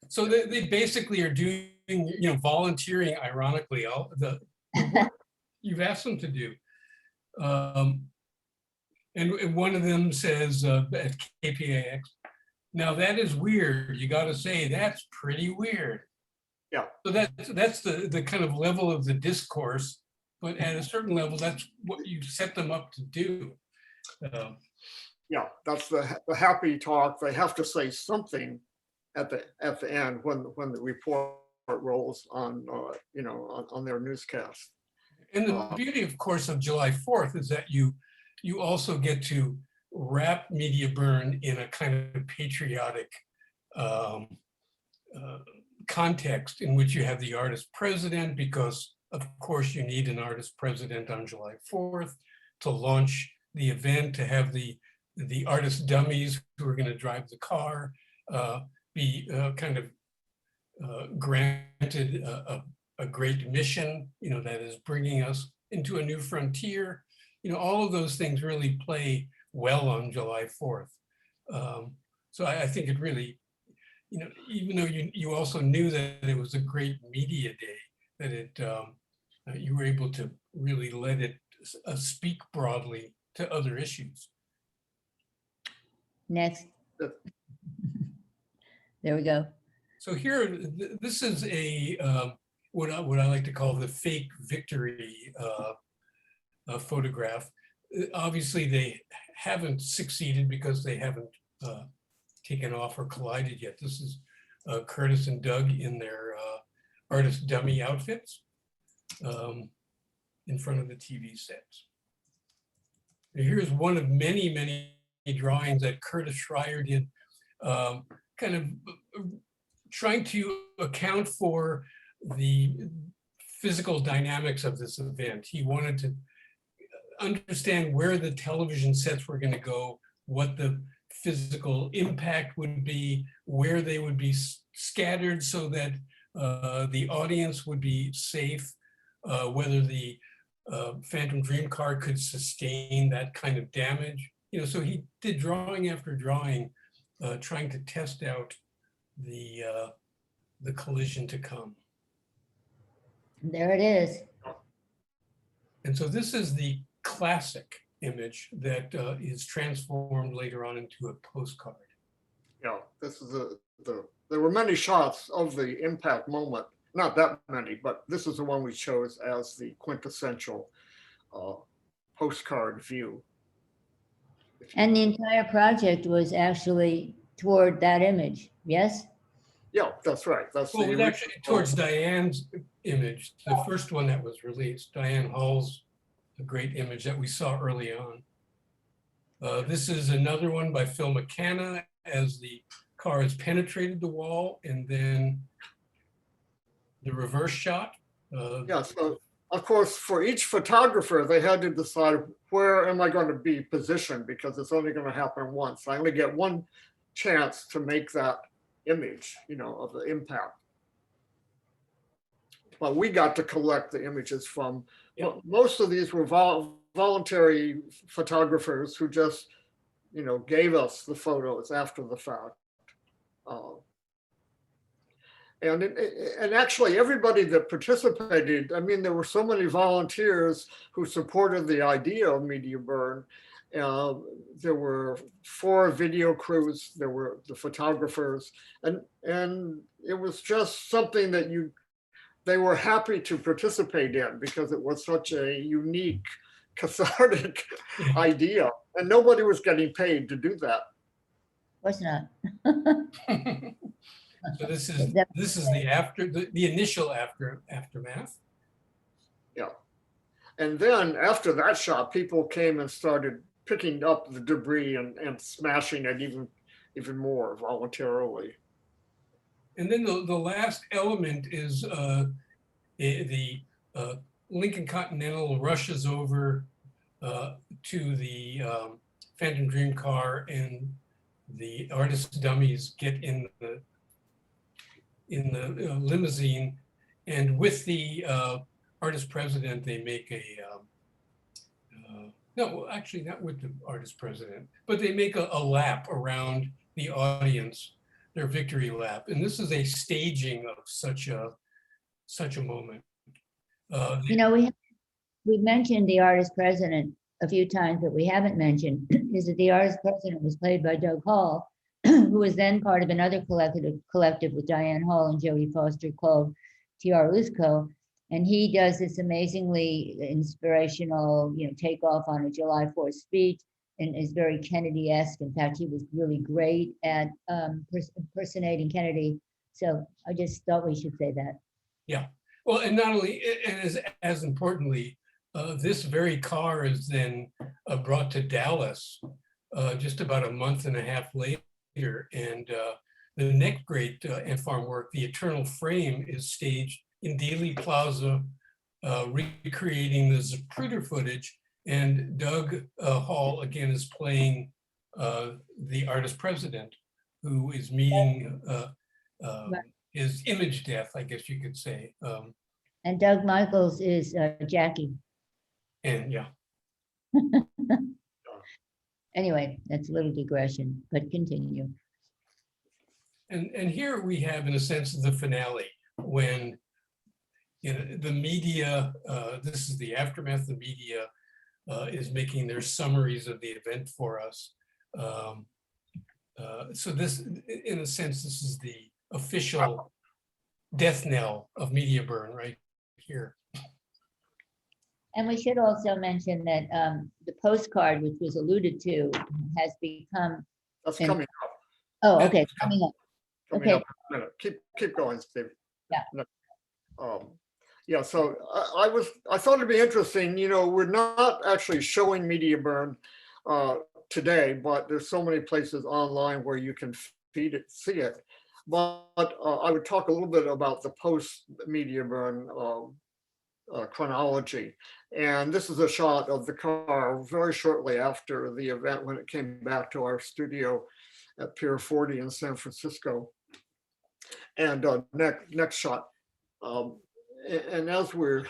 [SPEAKER 4] So they basically are doing, you know, volunteering, ironically, all the work you've asked them to do. And one of them says at KPAX, now that is weird. You got to say that's pretty weird.
[SPEAKER 1] Yeah.
[SPEAKER 4] So that's the kind of level of the discourse, but at a certain level, that's what you set them up to do.
[SPEAKER 1] Yeah, that's the happy talk. They have to say something at the end when the report rolls on you know, on their newscast.
[SPEAKER 4] And the beauty, of course, of July 4th is that you also get to wrap media burn in a kind of patriotic context in which you have the artist president, because of course you need an artist president on July 4th to launch the event, to have the artist dummies who are going to drive the car be kind of granted a great mission, you know, that is bringing us into a new frontier. You know, all of those things really play well on July 4th. So I think it really, you know, even though you also knew that it was a great media day, that it you were able to really let it speak broadly to other issues.
[SPEAKER 3] Next. There we go.
[SPEAKER 4] So here, this is a what I like to call the fake victory photograph. Obviously, they haven't succeeded because they haven't taken off or collided yet. This is Curtis and Doug in their artist dummy outfits. in front of the TV sets. Here's one of many, many drawings that Curtis Schreier did, kind of trying to account for the physical dynamics of this event. He wanted to understand where the television sets were going to go, what the physical impact would be, where they would be scattered so that the audience would be safe, whether the Phantom Dream car could sustain that kind of damage. You know, so he did drawing after drawing, trying to test out the collision to come.
[SPEAKER 3] There it is.
[SPEAKER 4] And so this is the classic image that is transformed later on into a postcard.
[SPEAKER 1] Yeah, this is there were many shots of the impact moment, not that many, but this is the one we chose as the quintessential postcard view.
[SPEAKER 3] And the entire project was actually toward that image, yes?
[SPEAKER 1] Yeah, that's right. That's
[SPEAKER 4] Well, it
[SPEAKER 1] the
[SPEAKER 4] was actually towards Diane's image, the first one that was released, Diane Hall's a great image that we saw early on. This is another one by Phil McKenna as the car has penetrated the wall, and then the reverse shot.
[SPEAKER 1] Yeah, so of course, for each photographer, they had to decide where am I going to be positioned, because it's only going to happen once. I only get one chance to make that image, you know, of the impact. But we got to collect the images from, most of these were voluntary photographers who just, you know, gave us the photos after the fact. And actually everybody that participated, I mean, there were so many volunteers who supported the idea of media burn. There were 4 video crews, there were the photographers, and it was just something that they were happy to participate in because it was such a unique, cathartic idea, and nobody was getting paid to do that.
[SPEAKER 3] Of course not.
[SPEAKER 4] So this is the initial aftermath.
[SPEAKER 1] Yeah. And then after that shot, people came and started picking up the debris and smashing it even more voluntarily.
[SPEAKER 4] And then the last element is the Lincoln Continental rushes over to the Phantom Dream car, and the artist's dummies get in the limousine, and with the artist president, they make a no, actually not with the artist president, but they make a lap around the audience, their victory lap, and this is a staging of such a moment.
[SPEAKER 3] You know, we mentioned the artist president a few times, but we haven't mentioned is that the artist president was played by Doug Hall, who was then part of another collective with Diane Hall and Jodie Foster called T.R. Luzco. And he does this amazingly inspirational, you know, takeoff on a July 4th speech, and is very Kennedy-esque. In fact, he was really great at impersonating Kennedy. So I just thought we should say that.
[SPEAKER 4] Yeah. Well, and not only, and as importantly, this very car is then brought to Dallas just about a month and a half later. And the next great ant farm work, The Eternal Frame, is staged in Dealey Plaza, recreating the Zapruder footage. And Doug Hall, again, is playing the artist president, who is meeting his image death, I guess you could say.
[SPEAKER 3] And Doug Michaels is Jackie.
[SPEAKER 4] And yeah.
[SPEAKER 3] Anyway, that's a little digression, but continue.
[SPEAKER 4] And here we have, in a sense, the finale, when, you know, the media, this is the aftermath, the media is making their summaries of the event for us. So this, in a sense, this is the official death knell of media burn right here.
[SPEAKER 3] And we should also mention that the postcard, which was alluded to, has become.
[SPEAKER 1] That's coming up.
[SPEAKER 3] Oh, okay, it's coming up.
[SPEAKER 1] Coming
[SPEAKER 3] Okay.
[SPEAKER 1] up in a minute. Keep going, Steve.
[SPEAKER 3] Yeah.
[SPEAKER 1] Yeah, so I thought it'd be interesting, we're not actually showing media burn today, but there's so many places online where you can see it. But I would talk a little bit about the post media burn chronology. And this is a shot of the car very shortly after the event when it came back to our studio at Pier 40 in San Francisco. And next shot. And as we're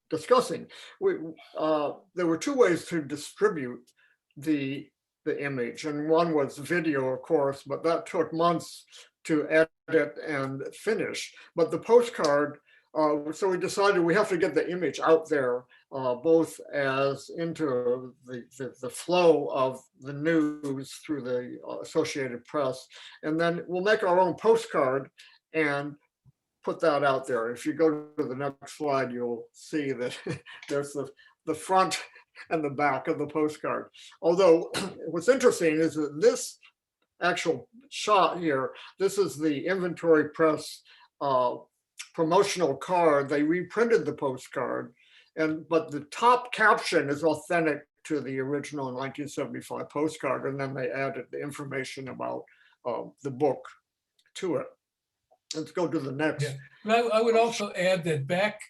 [SPEAKER 1] discussing, there were two ways to distribute the image, and one was video, of course, but that took months to edit and finish. But the postcard, so we decided we have to get the image out there, both as into the flow of the news through the Associated Press, and then we'll make our own postcard and put that out there. If you go to the next slide, you'll see that there's the front and the back of the postcard. Although what's interesting is that this actual shot here, this is the Inventory Press promotional card. They reprinted the postcard, but the top caption is authentic to the original 1975 postcard, and then they added the information about the book to it. Let's go to the next.
[SPEAKER 4] Yeah. But I would also add that back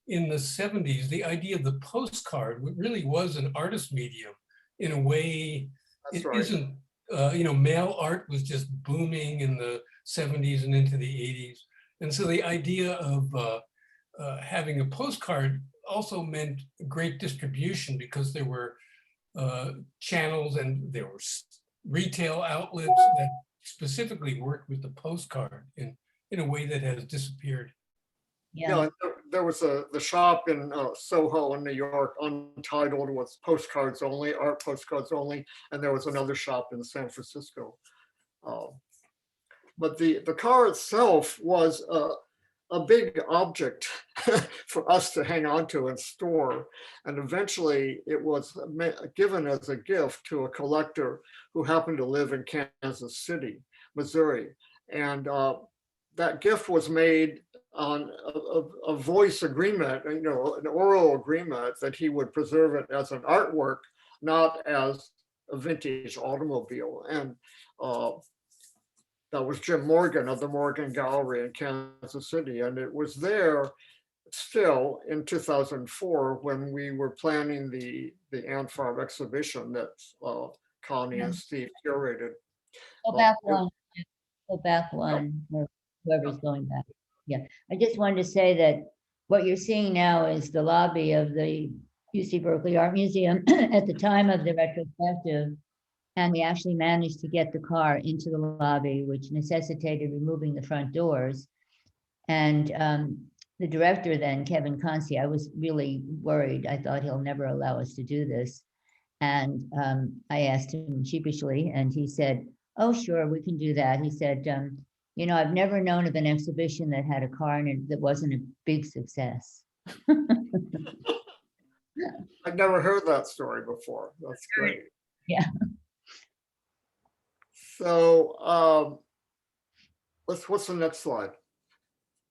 [SPEAKER 4] in the 70s, the idea of the postcard really was an artist medium in a way.
[SPEAKER 1] That's
[SPEAKER 4] it
[SPEAKER 1] right.
[SPEAKER 4] isn't, mail art was just booming in the 70s and into the 80s. And so the idea of having a postcard also meant great distribution, because there were channels and there were retail outlets that specifically worked with the postcard in a way that has disappeared.
[SPEAKER 3] Yeah.
[SPEAKER 1] There was the shop in Soho in New York, Untitled, was postcards only, art postcards only, and there was another shop in San Francisco. But the car itself was a big object for us to hang on to and store. And eventually it was given as a gift to a collector who happened to live in Kansas City, Missouri. And that gift was made on a voice agreement, an oral agreement that he would preserve it as an artwork, not as a vintage automobile. And that was Jim Morgan of the Morgan Gallery in Kansas City. And it was there still in 2004 when we were planning the Ant Farm exhibition that Connie and Steve curated.
[SPEAKER 3] Go back one. Go back one, or whoever's going back. Yeah, I just wanted to say that what you're seeing now is the lobby of the UC Berkeley Art Museum at the time of the retrospective. And we actually managed to get the car into the lobby, which necessitated removing the front doors. And the director then, Kevin Consi, I was really worried. I thought he'll never allow us to do this. And I asked him sheepishly, and he said, "Oh, sure, we can do that." He said, "I've never known of an exhibition that had a car in it that wasn't a big success."
[SPEAKER 1] I've never heard that story before. That's great.
[SPEAKER 3] Yeah.
[SPEAKER 1] So what's the next slide?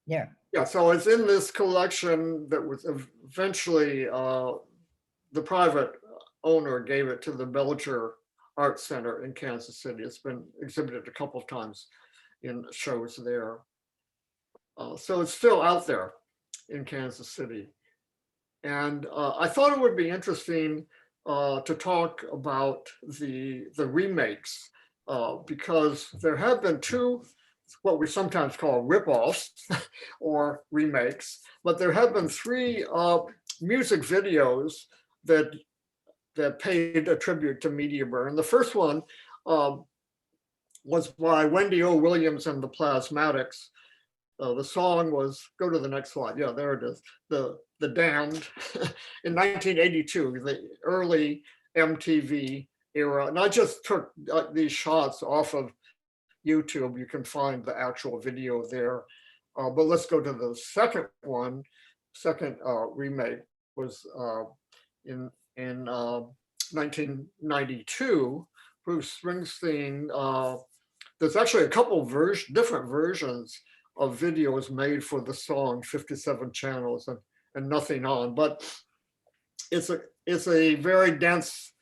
[SPEAKER 3] Yeah.
[SPEAKER 1] Yeah, so it's in this collection that was eventually the private owner gave it to the Belger Art Center in Kansas City. It's been exhibited a couple of times in shows there. So it's still out there in Kansas City. And I thought it would be interesting to talk about the remakes because there have been two, what we sometimes call rip-offs or remakes, but there have been three music videos that paid a tribute to media burn. The first one was by Wendy O. Williams and the Plasmatics. The song was, go to the next slide. Yeah, there it is. The Damned in 1982, the early MTV era. And I just took these shots off of YouTube. You can find the actual video there. But let's go to the second one. Second remake was in 1992. Bruce Springsteen. There's actually a couple different versions of videos made for the song, 57 channels and nothing on. But it's a very dense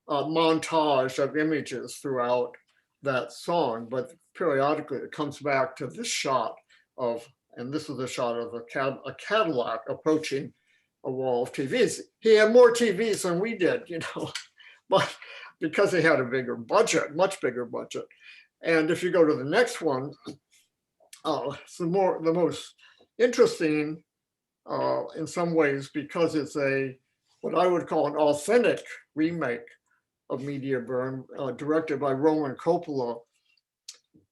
[SPEAKER 1] montage of images throughout that song, but periodically it comes back to this shot of, and this is a shot of a Cadillac approaching a wall of TVs. He had more TVs than we did, but because he had a bigger budget, much bigger budget. And if you go to the next one, it's the most interesting in some ways, because it's what I would call an authentic remake of Media Burn, directed by Roman Coppola.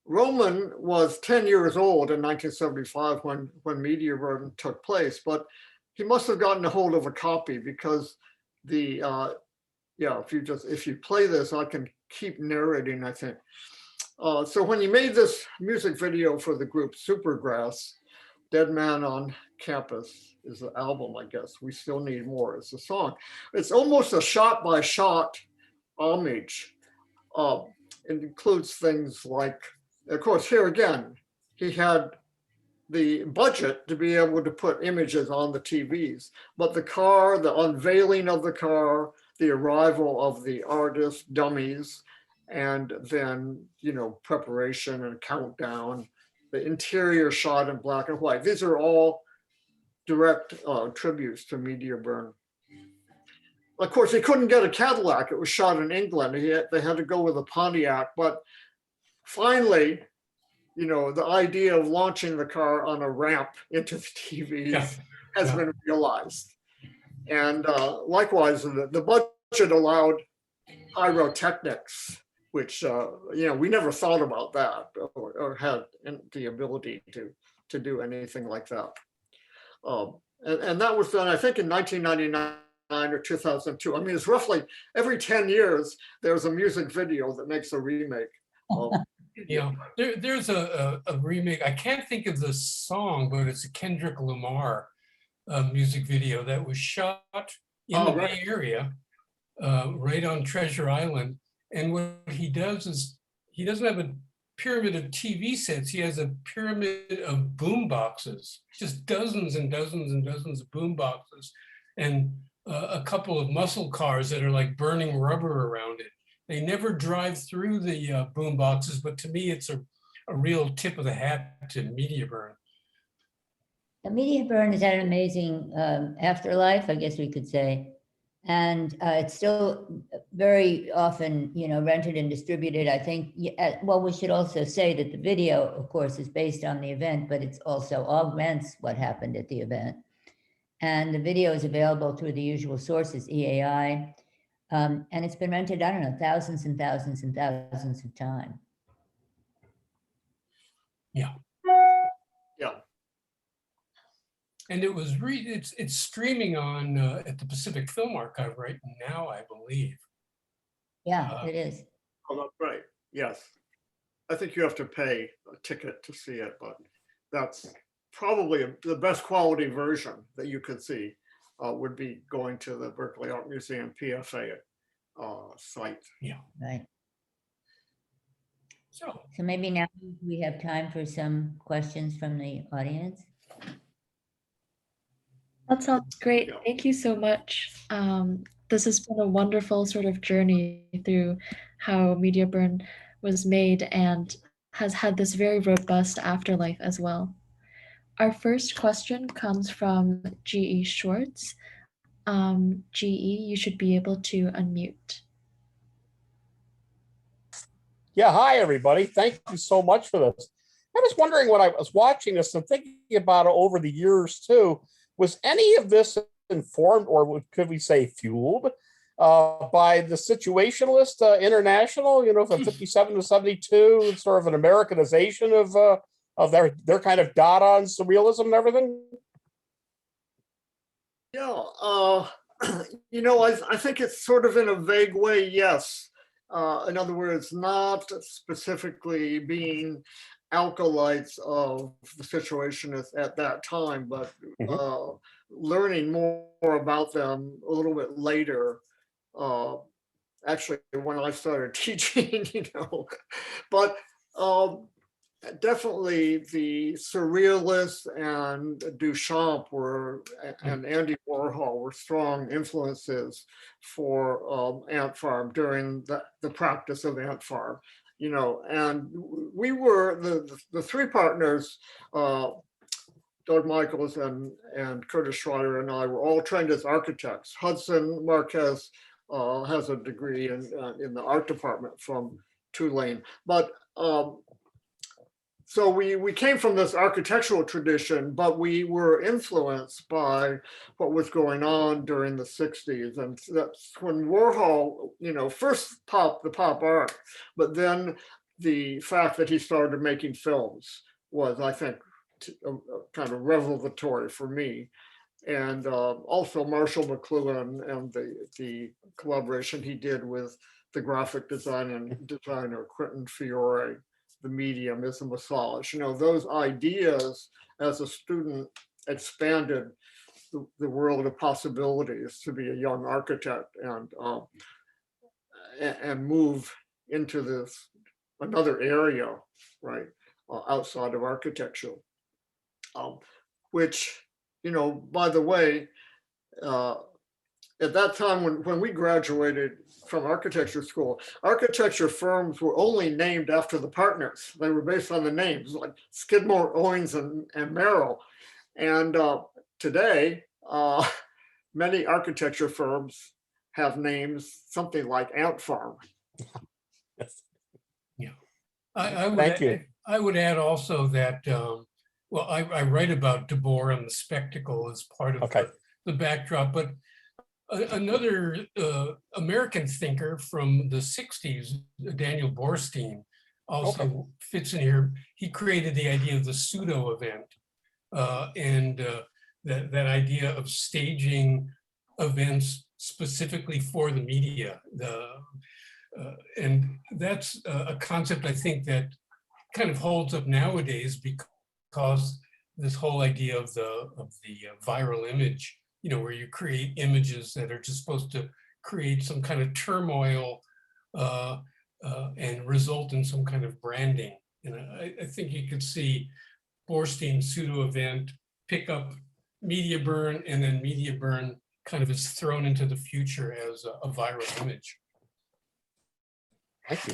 [SPEAKER 1] Roman was 10 years old in 1975 when Media Burn took place, but he must have gotten a hold of a copy, because if you play this, I can keep narrating, I think. So when he made this music video for the group Supergrass, Dead Man on Campus is the album, I guess. We Still Need More is the song. It's almost a shot-by-shot homage. It includes things like, of course, here again, he had the budget to be able to put images on the TVs, but the car, the unveiling of the car, the arrival of the artist dummies, and then, preparation and countdown, the interior shot in black and white. These are all direct tributes to Media Burn. Of course, he couldn't get a Cadillac. It was shot in England. They had to go with a Pontiac. But finally, the idea of launching the car on a ramp into the TVs has been realized. And likewise, the budget allowed pyrotechnics, which, we never thought about that or had the ability to do anything like that. And that was done, I think, in 1999 or 2002. I mean, it's roughly every 10 years, there's a music video that makes a remake.
[SPEAKER 4] There's a remake. I can't think of the song, but it's a Kendrick Lamar music video that was shot in the Bay Area, right on Treasure Island. And what he does is, he doesn't have a pyramid of TV sets. He has a pyramid of boom boxes, just dozens and dozens and dozens of boom boxes, and a couple of muscle cars that are like burning rubber around it. They never drive through the boom boxes, but to me, it's a real tip of the hat to Media Burn.
[SPEAKER 3] Media Burn has had an amazing afterlife, I guess we could say. And it's still very often, rented and distributed. I think, well, we should also say that the video, of course, is based on the event, but it also augments what happened at the event. And the video is available through the usual sources, EAI. And it's been rented, I don't know, thousands and thousands and thousands of times.
[SPEAKER 4] Yeah. And it was it's streaming on at the Pacific Film Archive right now, I believe.
[SPEAKER 3] Yeah, it is.
[SPEAKER 1] Oh, that's right. Yes. I think you have to pay a ticket to see it, but that's probably the best quality version that you could see would be going to the Berkeley Art Museum PFA site.
[SPEAKER 4] Yeah.
[SPEAKER 3] Right.
[SPEAKER 4] So
[SPEAKER 3] maybe now we have time for some questions from the audience.
[SPEAKER 2] That sounds great.
[SPEAKER 1] Yeah.
[SPEAKER 2] Thank you so much. This has been a wonderful sort of journey through how Media Burn was made and has had this very robust afterlife as well. Our first question comes from G.E. Schwartz. G.E., you should be able to unmute.
[SPEAKER 5] Yeah, hi, everybody. Thank you so much for this. I was wondering when I was watching this and thinking about it over the years too, was any of this informed, or could we say fueled, by the Situationalist International, from 57 to 72, sort of an Americanization of their kind of Dada and surrealism and everything?
[SPEAKER 1] Yeah, I think it's sort of in a vague way, yes. In other words, not specifically being acolytes of the Situationists at that time, but learning more about them a little bit later. Actually, when I started teaching, but definitely the surrealists and Duchamp and Andy Warhol were strong influences for Ant Farm during the practice of Ant Farm. And we were the three partners, Doug Michaels and Curtis Schreier and I were all trained as architects. Hudson Marquez has a degree in the art department from Tulane. But so we came from this architectural tradition, but we were influenced by what was going on during the 60s. And that's when Warhol, first the pop art, but then the fact that he started making films was, I think, kind of revelatory for me. And also Marshall McLuhan and the collaboration he did with the graphic designer Quentin Fiore. The medium is a massage. Those ideas as a student expanded the world of possibilities to be a young architect and move into this another area, right, outside of architecture, which, by the way, at that time when we graduated from architecture school, architecture firms were only named after the partners. They were based on the names like Skidmore, Owings, and Merrill. And today, many architecture firms have names, something like Ant Farm.
[SPEAKER 4] Yeah, I would add also that, well, I write about De Boer and the spectacle as part of the backdrop, but another American thinker from the 60s, Daniel Borstein, also fits in here. He created the idea of the pseudo event and that idea of staging events specifically for the media. And that's a concept I think that kind of holds up nowadays because this whole idea of the viral image, where you create images that are just supposed to create some kind of turmoil and result in some kind of branding. And I think you could see Borstein's pseudo event pick up media burn, and then media burn kind of is thrown into the future as a viral image.
[SPEAKER 5] Thank you.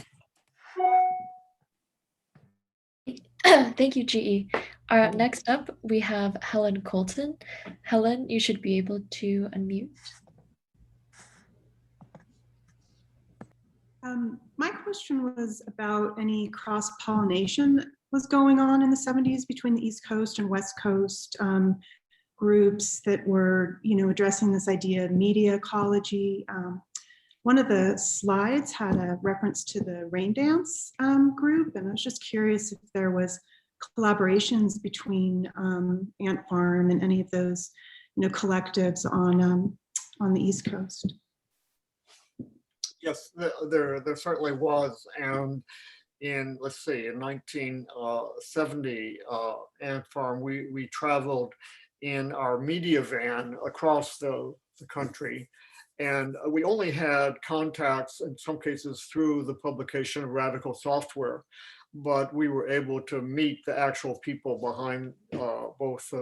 [SPEAKER 2] Thank you, GE. Next up, we have Helen Colton. Helen, you should be able to unmute.
[SPEAKER 6] My question was about any cross-pollination was going on in the 70s between the East Coast and West Coast groups that were, addressing this idea of media ecology. One of the slides had a reference to the rain dance group, and I was just curious if there was collaborations between Ant Farm and any of those, collectives on the East Coast.
[SPEAKER 1] Yes, there certainly was, and in 1970, Ant Farm, we traveled in our media van across the country. And we only had contacts in some cases through the publication of Radical Software, but we were able to meet the actual people behind both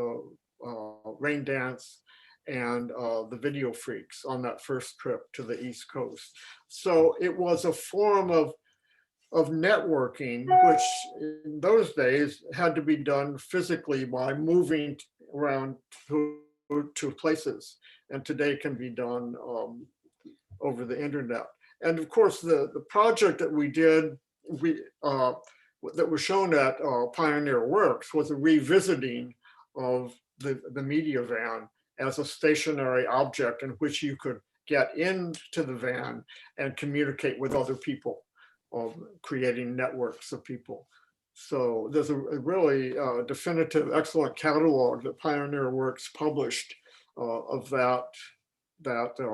[SPEAKER 1] Rain Dance and the Video Freaks on that first trip to the East Coast. So it was a form of networking, which in those days had to be done physically by moving around to places, and today can be done over the internet. And of course, the project that we did, that was shown at Pioneer Works, was a revisiting of the media van as a stationary object in which you could get into the van and communicate with other people, creating networks of people. So there's a really definitive, excellent catalog that Pioneer Works published of that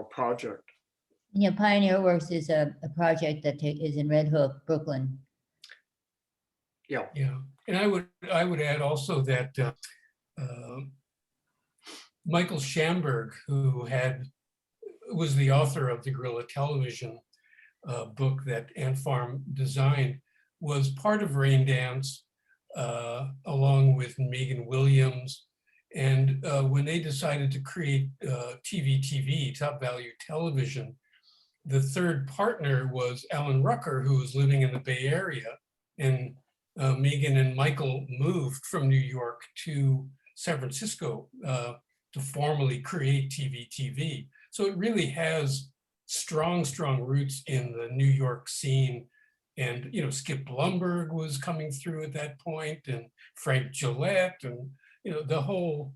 [SPEAKER 1] project.
[SPEAKER 3] Yeah, Pioneer Works is a project that is in Red Hook, Brooklyn.
[SPEAKER 1] Yeah.
[SPEAKER 4] Yeah, and I would add also that Michael Schamberg, who was the author of the Guerrilla Television book that Ant Farm designed, was part of Rain Dance along with Megan Williams. And when they decided to create TV, Top Value Television, the third partner was Alan Rucker, who was living in the Bay Area. And Megan and Michael moved from New York to San Francisco to formally create TV. So it really has strong roots in the New York scene. And, you know, Skip Blumberg was coming through at that point, and Frank Gillette, and, you know, the whole,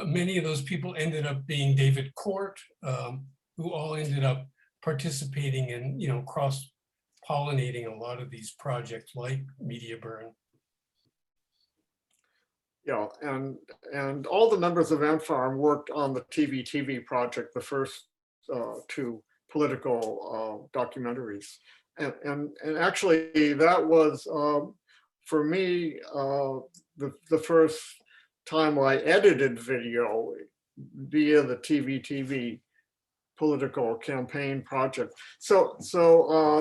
[SPEAKER 4] many of those people ended up being David Court, who all ended up participating in, you know, cross-pollinating a lot of these projects like Media Burn.
[SPEAKER 1] Yeah, and all the members of Ant Farm worked on the TV project, the first two political documentaries. And actually that was, for me, the first time I edited video via the TV political campaign project. So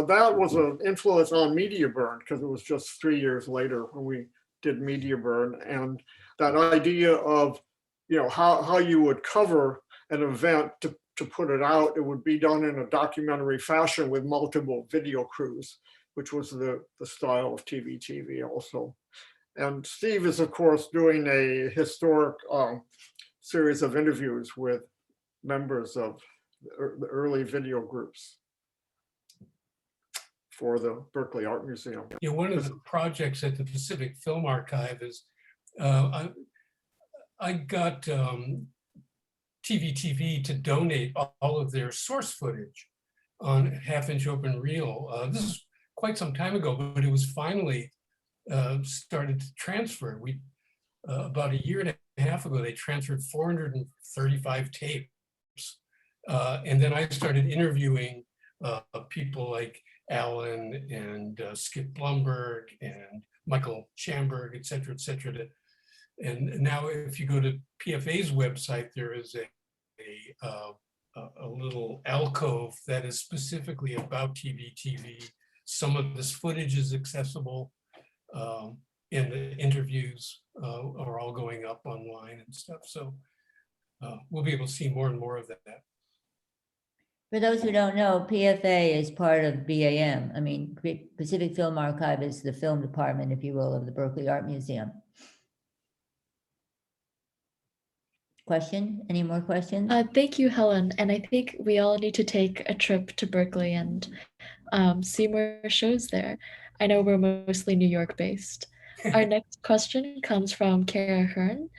[SPEAKER 1] that was an influence on Media Burn, because it was just 3 years later when we did Media Burn, and that idea of, you know, how you would cover an event to put it out. It would be done in a documentary fashion with multiple video crews, which was the style of TV also. And Steve is, of course, doing a historic series of interviews with members of the early video groups for the Berkeley Art Museum.
[SPEAKER 4] Yeah, one of the projects at the Pacific Film Archive is, I got TV to donate all of their source footage on half-inch open reel. This is quite some time ago, but it was finally started to transfer. We about a year and a half ago, they transferred 435 tapes. And then I started interviewing people like Alan and Skip Blumberg and Michael Schamberg, et cetera, and now if you go to PFA's website, there is a little alcove that is specifically about TV. Some of this footage is accessible, and the interviews are all going up online and stuff. So we'll be able to see more and more of that.
[SPEAKER 3] For those who don't know, PFA is part of BAM. I mean, Pacific Film Archive is the film department, if you will, of the Berkeley Art Museum. Question? Any more questions?
[SPEAKER 2] Thank you, Helen. And I think we all need to take a trip to Berkeley and see more shows there. I know we're mostly New York based. Our next question comes from Kara Hearn.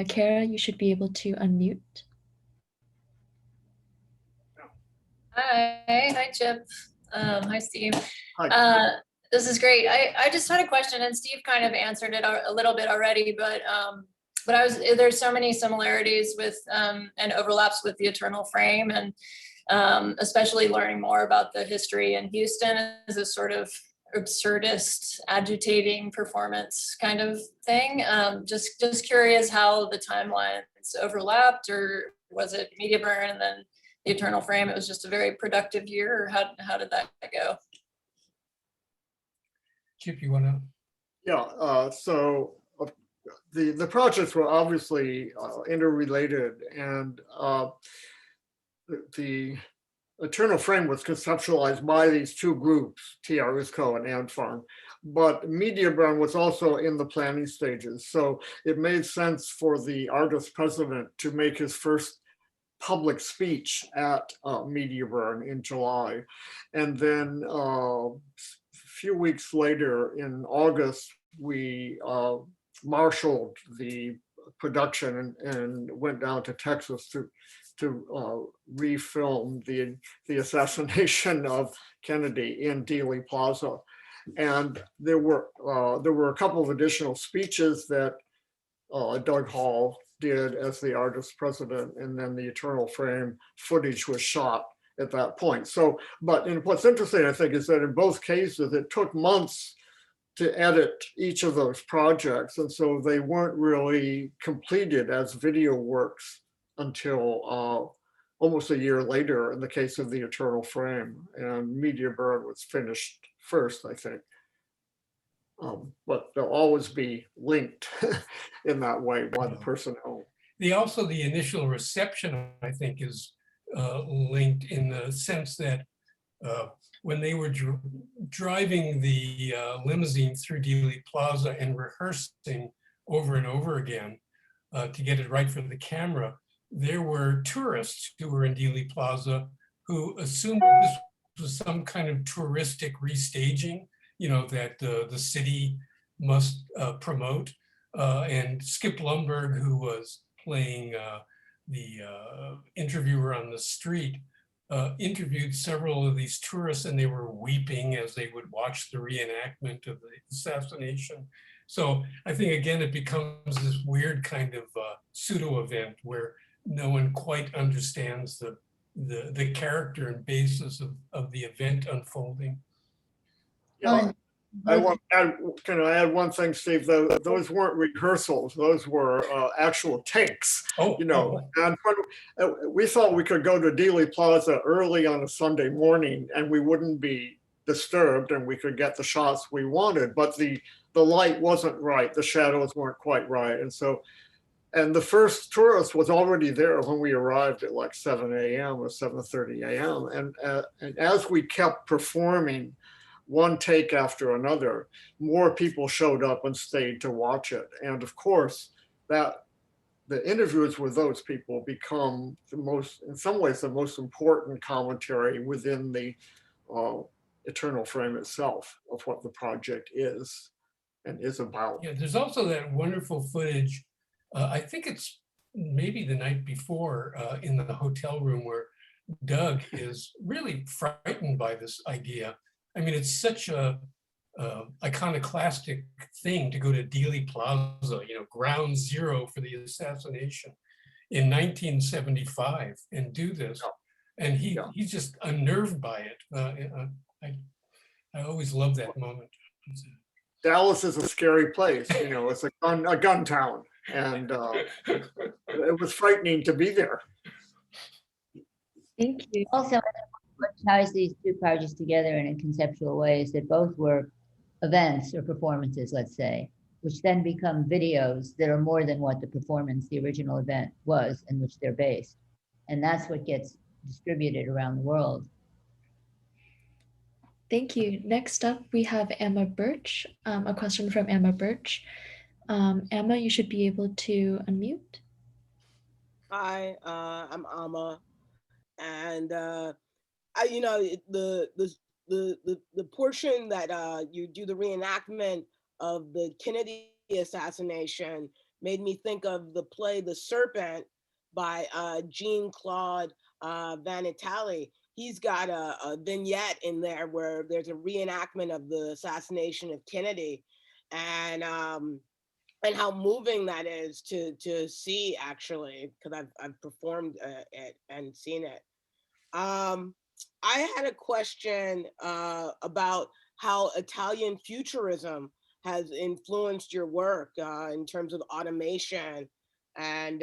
[SPEAKER 2] Kara, you should be able to unmute.
[SPEAKER 7] Hi, Chip. Hi, Steve.
[SPEAKER 1] Hi.
[SPEAKER 7] This is great. I just had a question, and Steve kind of answered it a little bit already, but there's so many similarities with and overlaps with the Eternal Frame, and especially learning more about the history in Houston as a sort of absurdist, agitating performance kind of thing. Just curious how the timelines overlapped, or was it Media Burn and then the Eternal Frame? It was just a very productive year, or how did that go?
[SPEAKER 4] Chip, you want to?
[SPEAKER 1] Yeah, so the projects were obviously interrelated, and the Eternal Frame was conceptualized by these two groups, TR ISCO and Ant Farm, but Media Burn was also in the planning stages. So it made sense for the artist president to make his first public speech at Media Burn in July. And then a few weeks later in August, we marshaled the production and went down to Texas to refilm the assassination of Kennedy in Dealey Plaza. And there were a couple of additional speeches that Doug Hall did as the artist president, and then the Eternal Frame footage was shot at that point. So, but what's interesting, I think, is that in both cases, it took months to edit each of those projects. And so they weren't really completed as video works until almost a year later in the case of the Eternal Frame, and Media Burn was finished first, I think. But they'll always be linked in that way by the personnel.
[SPEAKER 4] The initial reception, I think, is linked in the sense that when they were driving the limousine through Dealey Plaza and rehearsing over and over again to get it right for the camera, there were tourists who were in Dealey Plaza who assumed this was some kind of touristic restaging, you know, that the city must promote. And Skip Lumberg, who was playing the interviewer on the street, interviewed several of these tourists, and they were weeping as they would watch the reenactment of the assassination. So I think, again, it becomes this weird kind of pseudo event where no one quite understands the character and basis of the event unfolding.
[SPEAKER 1] Yeah, can I add one thing, Steve? Those weren't rehearsals; those were actual takes.
[SPEAKER 4] Oh,
[SPEAKER 1] you know, and when, we thought we could go to Dealey Plaza early on a Sunday morning, and we wouldn't be disturbed, and we could get the shots we wanted. But the light wasn't right; the shadows weren't quite right, and so. And the first tourist was already there when we arrived at like 7 a.m. or 7:30 a.m. And as we kept performing one take after another, more people showed up and stayed to watch it. And of course, that the interviews with those people become the most, in some ways, the most important commentary within the eternal frame itself of what the project is and is about.
[SPEAKER 4] Yeah, there's also that wonderful footage. I think it's maybe the night before in the hotel room where Doug is really frightened by this idea. I mean, it's such a iconoclastic thing to go to Dealey Plaza, you know, ground zero for the assassination in 1975 and do this. And he's just unnerved by it. I always love that moment.
[SPEAKER 1] Dallas is a scary place, you know, it's a gun town. And it was frightening to be there.
[SPEAKER 2] Thank you.
[SPEAKER 3] Also, what ties these two projects together in a conceptual way is that both were events or performances, let's say, which then become videos that are more than what the performance, the original event was, in which they're based. And that's what gets distributed around the world.
[SPEAKER 2] Thank you. Next up, we have Emma Birch. A question from Emma Birch. Emma, you should be able to unmute.
[SPEAKER 8] Hi, I'm Amma, and you know, the portion that you do the reenactment of the Kennedy assassination made me think of the play The Serpent by Jean-Claude Van Itali. He's got a vignette in there where there's a reenactment of the assassination of Kennedy, and how moving that is to see, actually, because I've performed it and seen it. I had a question about how Italian futurism has influenced your work in terms of automation, and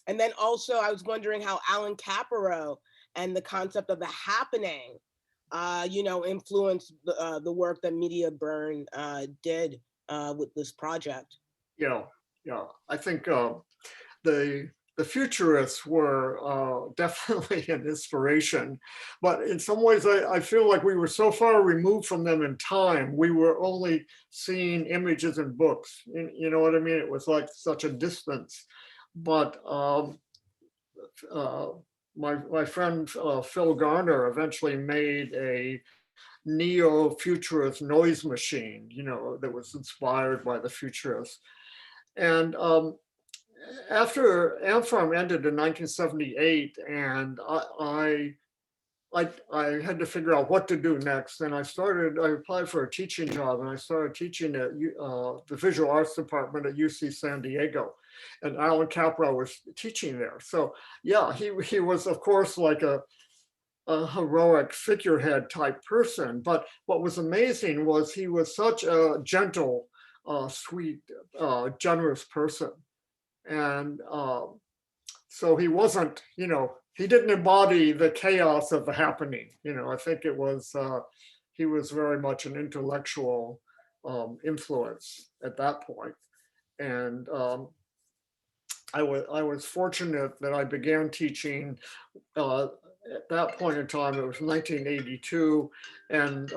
[SPEAKER 8] then also I was wondering how Alan Capero and the concept of the happening, you know, influenced the work that Media Burn did with this project.
[SPEAKER 1] Yeah. I think the futurists were definitely an inspiration, but in some ways I feel like we were so far removed from them in time. We were only seeing images in books. You know what I mean? It was like such a distance. But my friend Phil Garner eventually made a neo-futurist noise machine, you know, that was inspired by the futurists. And after AmFarm ended in 1978, and I had to figure out what to do next. And I applied for a teaching job, and I started teaching at the Visual Arts Department at UC San Diego. And Alan Capra was teaching there. So yeah, he was, of course, like a heroic figurehead type person. But what was amazing was he was such a gentle, sweet, generous person. And so he wasn't, you know, he didn't embody the chaos of the happening. You know, I think it was, he was very much an intellectual influence at that point. And I was fortunate that I began teaching at that point in time. It was 1982, and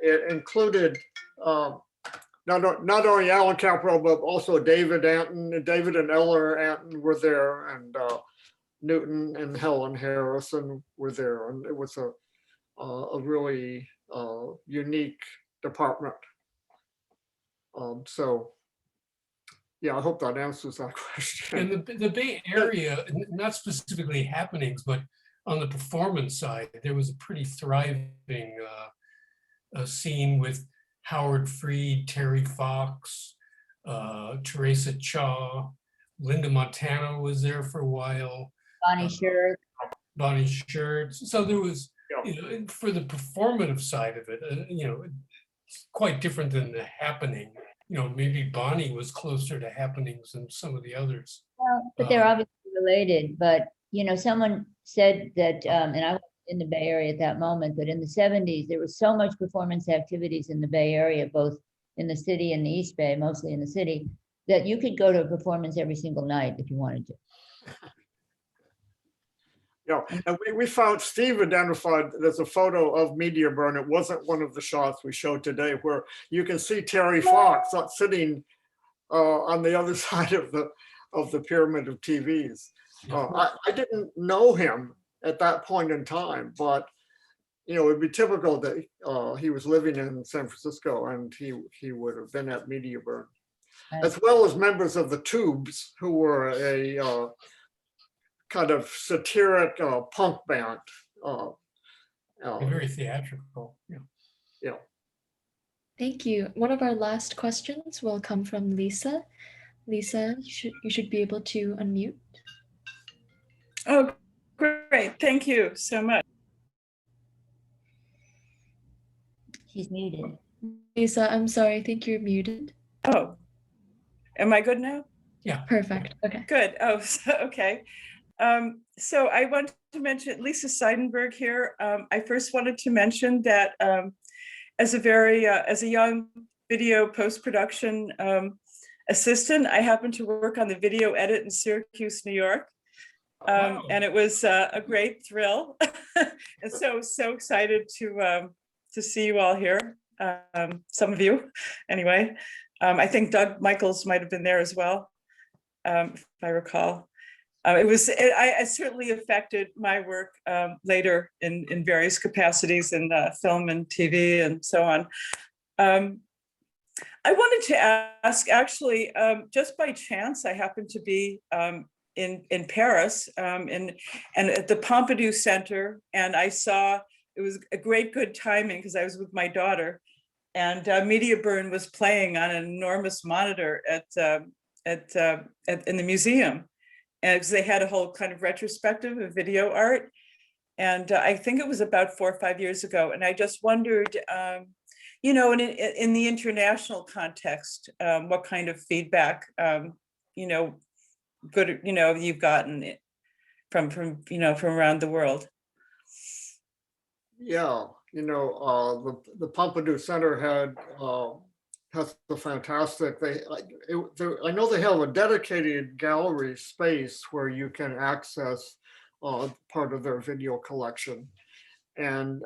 [SPEAKER 1] it included not only Alan Caprell, but also David Anton. David and Ella Anton were there, and Newton and Helen Harrison were there, and it was a really unique department. So yeah, I hope that answers that question.
[SPEAKER 4] And the Bay Area, not specifically happenings, but on the performance side, there was a pretty thriving scene with Howard Freed, Terry Fox, Teresa Chaw, Linda Montano was there for a while.
[SPEAKER 3] Bonnie Schertz.
[SPEAKER 4] Bonnie Schertz. So there was, you know, for the performative side of it, you know, it's quite different than the happening. You know, maybe Bonnie was closer to happenings than some of the others.
[SPEAKER 3] Well, but they're obviously related. But, you know, someone said that, and I was in the Bay Area at that moment, but in the 70s, there was so much performance activities in the Bay Area, both in the city and the East Bay, mostly in the city, that you could go to a performance every single night if you wanted to.
[SPEAKER 1] Yeah, and we found, Steve identified, there's a photo of Media Burn. It wasn't one of the shots we showed today, where you can see Terry Fox sitting on the other side of the pyramid of TVs. I didn't know him at that point in time, but you know, it'd be typical that he was living in San Francisco and he would have been at Media Burn, as well as members of the Tubes, who were a kind of satiric punk band.
[SPEAKER 4] Very theatrical. Yeah.
[SPEAKER 1] Yeah.
[SPEAKER 2] Thank you. One of our last questions will come from Lisa. Lisa, you should be able to unmute.
[SPEAKER 9] Oh, great. Thank you so much.
[SPEAKER 3] She's muted.
[SPEAKER 2] Lisa, I'm sorry. I think you're muted.
[SPEAKER 9] Oh, am I good now?
[SPEAKER 4] Yeah.
[SPEAKER 2] Perfect. Okay.
[SPEAKER 9] Good. Oh, okay. So I want to mention Lisa Seidenberg here. I first wanted to mention that as a young video post-production assistant, I happened to work on the video edit in Syracuse, New York.
[SPEAKER 4] Wow.
[SPEAKER 9] And it was a great thrill. And so excited to see you all here. Some of you, anyway. I think Doug Michaels might have been there as well, if I recall. It certainly affected my work later in various capacities in film and TV and so on. I wanted to ask, actually, just by chance, I happened to be in Paris and at the Pompidou Centre, and I saw, it was a good timing because I was with my daughter, and Media Burn was playing on an enormous monitor in the museum. And they had a whole kind of retrospective of video art. And I think it was about 4 or 5 years ago. And I just wondered, you know, in the international context, what kind of feedback, you know, good, you know, you've gotten it from around the world.
[SPEAKER 1] Yeah, you know, the Pompidou Center has the fantastic, I know they have a dedicated gallery space where you can access part of their video collection. And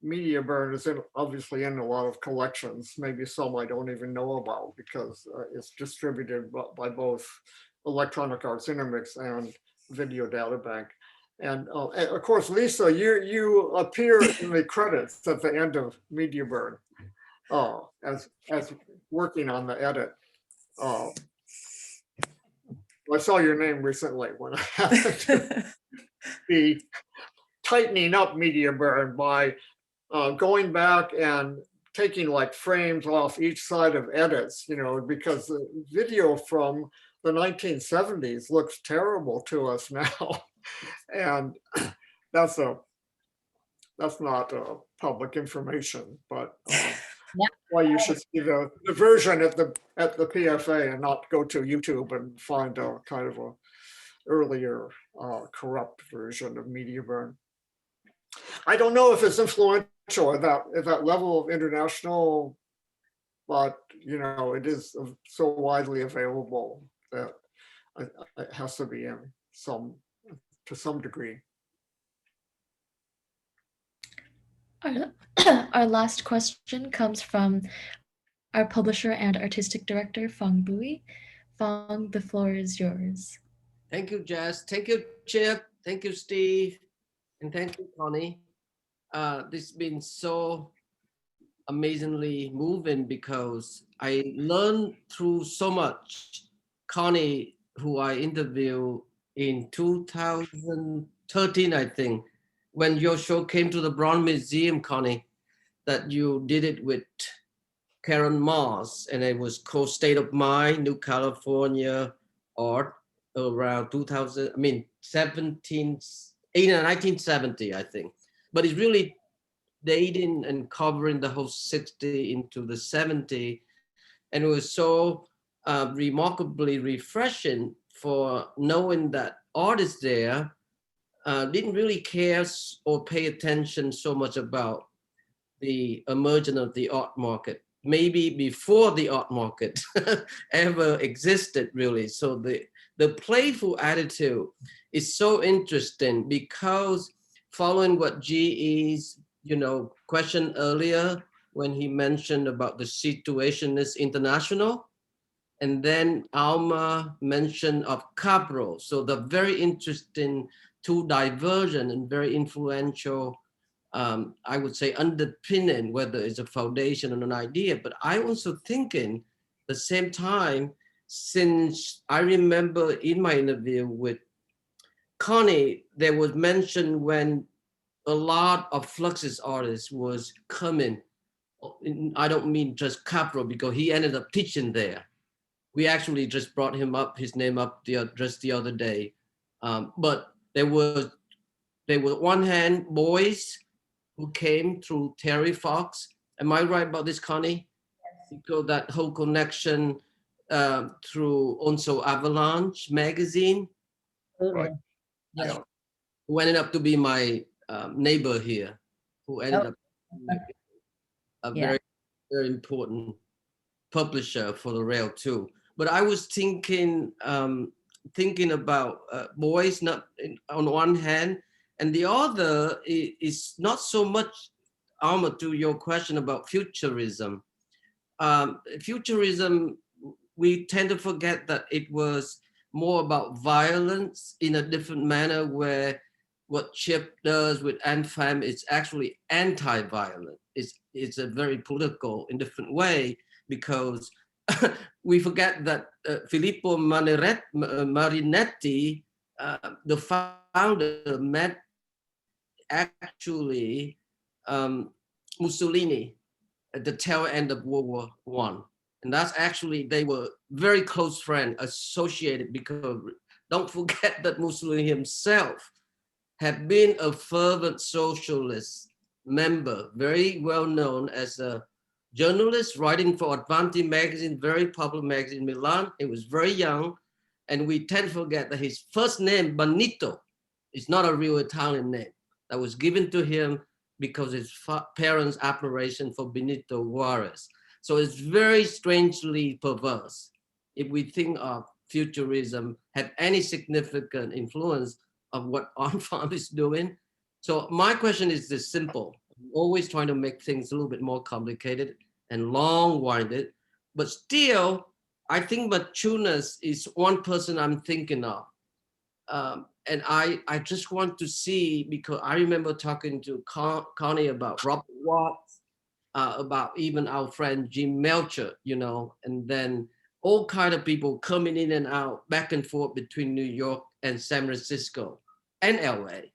[SPEAKER 1] Media Burn is obviously in a lot of collections, maybe some I don't even know about because it's distributed by both Electronic Arts Intermix and Video Data Bank. And of course, Lisa, you appear in the credits at the end of Media Burn. As working on the edit. I saw your name recently when I happened to be tightening up Media Burn by going back and taking like frames off each side of edits, you know, because the video from the 1970s looks terrible to us now. And that's not public information, but why you should see the version at the PFA and not go to YouTube and find a kind of a earlier corrupt version of Media Burn. I don't know if it's influential at that level of international, but it is so widely available that it has to be to some degree.
[SPEAKER 2] Our last question comes from our publisher and artistic director, Fong Bui. Fong, the floor is yours.
[SPEAKER 10] Thank you, Jess. Thank you, Chip. Thank you, Steve. And thank you, Connie. This has been so amazingly moving because I learned through so much. Connie, who I interviewed in 2013, I think, when your show came to the Brown Museum, Connie, that you did it with Karen Moss, and it was called State of Mind, New California Art, around 1970, I think. But it's really dating and covering the whole 60 into the 70. And it was so remarkably refreshing for knowing that artists there didn't really care or pay attention so much about the emergence of the art market, maybe before the art market ever existed, really. So the playful attitude is so interesting because following what GE's question earlier when he mentioned about the Situationist International, and then Alma mentioned of Capro. So the very interesting two divergent and very influential, I would say, underpinning, whether it's a foundation or an idea. But I also thinking the same time, since I remember in my interview with Connie, there was mention when a lot of Fluxus artists was coming. I don't mean just Capro, because he ended up teaching there. We actually just brought his name up just the other day. But there were one hand boys who came through Terry Fox. Am I right about this, Connie? Yes. Because that whole connection through also Avalanche magazine, right?
[SPEAKER 3] Yeah.
[SPEAKER 10] Who ended up to be my neighbor here, who ended up a very, very important publisher for the Rail too. But I was thinking about boys, not on one hand, and the other is not so much, Alma, to your question about futurism. Futurism, we tend to forget that it was more about violence in a different manner, where what Chip does with ANFAM is actually anti-violent. It's a very political in different way, because we forget that Filippo Marinetti, the founder, met actually Mussolini at the tail end of World War I. And that's actually, they were very close friends, associated, because don't forget that Mussolini himself had been a fervent socialist member, very well known as a journalist writing for Avanti magazine, very popular magazine in Milan. He was very young, and we tend to forget that his first name, Benito, is not a real Italian name. That was given to him because his parents' admiration for Benito Juarez. So it's very strangely perverse. If we think of futurism had any significant influence of what ANFAM is doing. So my question is this simple. I'm always trying to make things a little bit more complicated and long-winded, but still, I think Machunas is one person I'm thinking of. And I just want to see, because I remember talking to Connie about Robert Watts, about even our friend Jim Melcher, and then all kind of people coming in and out, back and forth between New York and San Francisco and LA.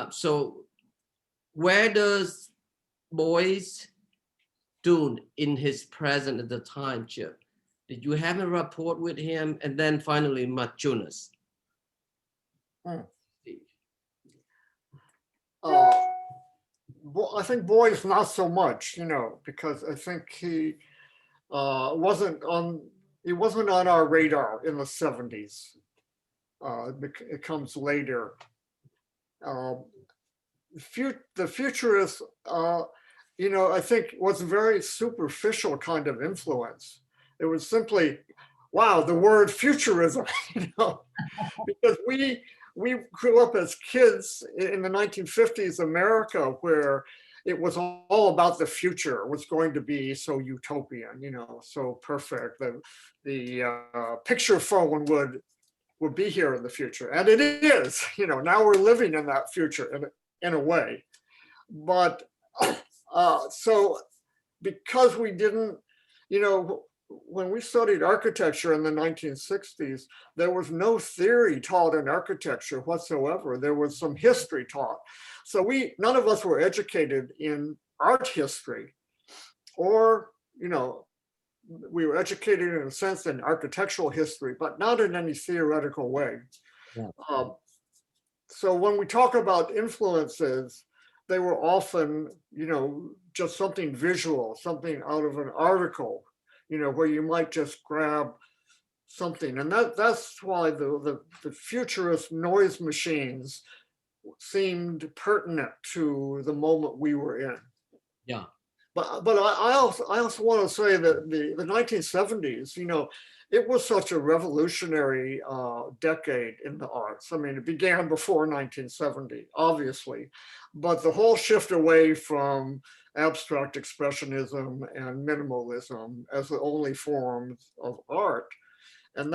[SPEAKER 10] So where does Boyce do in his present at the time, Chip? Did you have a rapport with him? And then finally, Machunas.
[SPEAKER 1] I think Boyce not so much, because I think he wasn't on our radar in the 70s. It comes later. the futurists, I think was a very superficial kind of influence. It was simply, wow, the word futurism, because we grew up as kids in the 1950s America, where it was all about the future. It was going to be so utopian, so perfect. The picture phone would be here in the future, and it is. Now we're living in that future in a way, but so because we didn't, when we studied architecture in the 1960s, there was no theory taught in architecture whatsoever. There was some history taught. So none of us were educated in art history, or, we were educated in a sense in architectural history, but not in any theoretical way.
[SPEAKER 10] Yeah.
[SPEAKER 1] So when we talk about influences, they were often, just something visual, something out of an article, where you might just grab something. And that's why the futurist noise machines seemed pertinent to the moment we were in.
[SPEAKER 10] Yeah.
[SPEAKER 1] But I also want to say that the 1970s, it was such a revolutionary decade in the arts. I mean, it began before 1970, obviously, but the whole shift away from abstract expressionism and minimalism as the only forms of art. And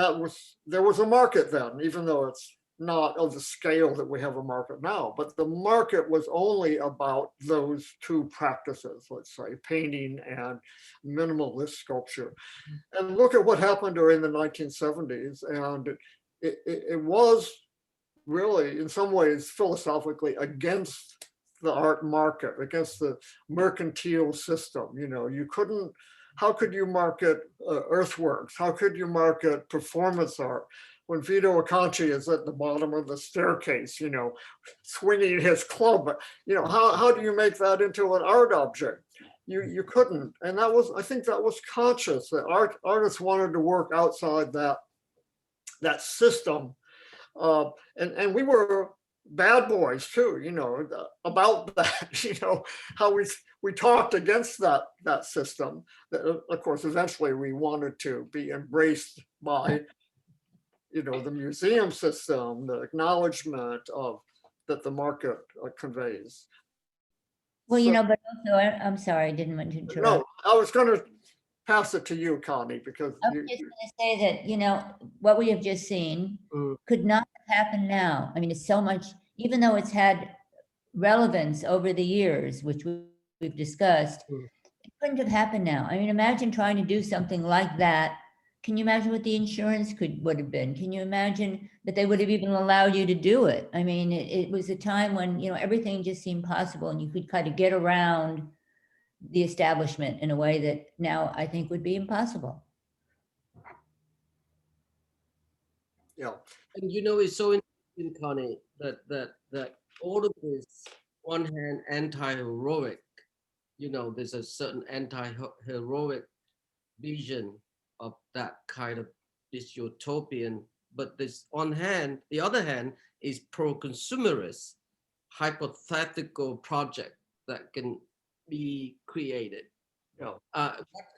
[SPEAKER 1] there was a market then, even though it's not of the scale that we have a market now, but the market was only about those two practices, let's say, painting and minimalist sculpture. And look at what happened during the 1970s. And it was really, in some ways, philosophically against the art market, against the mercantile system. How could you market earthworks? How could you market performance art when Vito Acconci is at the bottom of the staircase, swinging his club? How do you make that into an art object? You couldn't. And I think that was conscious, that artists wanted to work outside that system. And we were bad boys too, about that, how we talked against that system. Of course, eventually we wanted to be embraced by, the museum system, the acknowledgement that the market conveys.
[SPEAKER 3] Well, but also, I'm sorry, I didn't want to interrupt.
[SPEAKER 1] No, I was going to pass it to you, Connie, because
[SPEAKER 3] I was just going to say that, what we have just seen could not have happened now. I mean, it's so much, even though it's had relevance over the years, which we've discussed, it couldn't have happened now. I mean, imagine trying to do something like that. Can you imagine what the insurance would have been? Can you imagine that they would have even allowed you to do it? I mean, it was a time when, everything just seemed possible and you could kind of get around the establishment in a way that now I think would be impossible.
[SPEAKER 1] Yeah.
[SPEAKER 10] And it's so interesting, Connie, that all of this, one hand, anti-heroic, there's a certain anti-heroic vision of that kind of this utopian, but this the other hand is pro-consumerist, hypothetical project that can be created.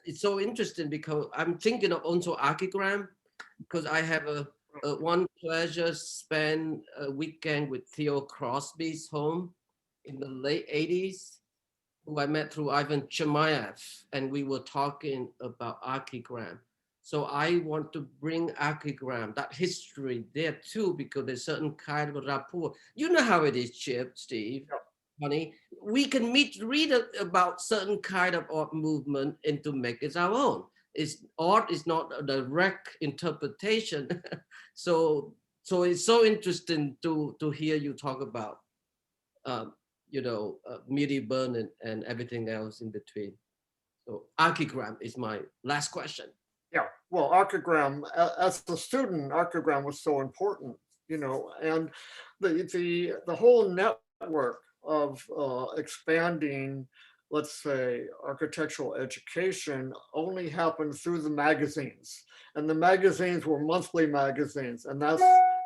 [SPEAKER 10] It's so interesting because I'm thinking of also archigram, because I have one pleasure spend a weekend with Theo Crosby's home in the late 80s, who I met through Ivan Chemaev, and we were talking about archigram. So I want to bring archigram, that history there too, because there's certain kind of rapport. You know how it is, Chip, Steve, honey. We can read about certain kind of art movement and to make it our own. Art is not a direct interpretation. So it's so interesting to hear you talk about, Media Burn and everything else in between. So archigram is my last question.
[SPEAKER 1] Yeah, well, archigram, as a student, archigram was so important, and the whole network of expanding, let's say, architectural education only happened through the magazines. And the magazines were monthly magazines, and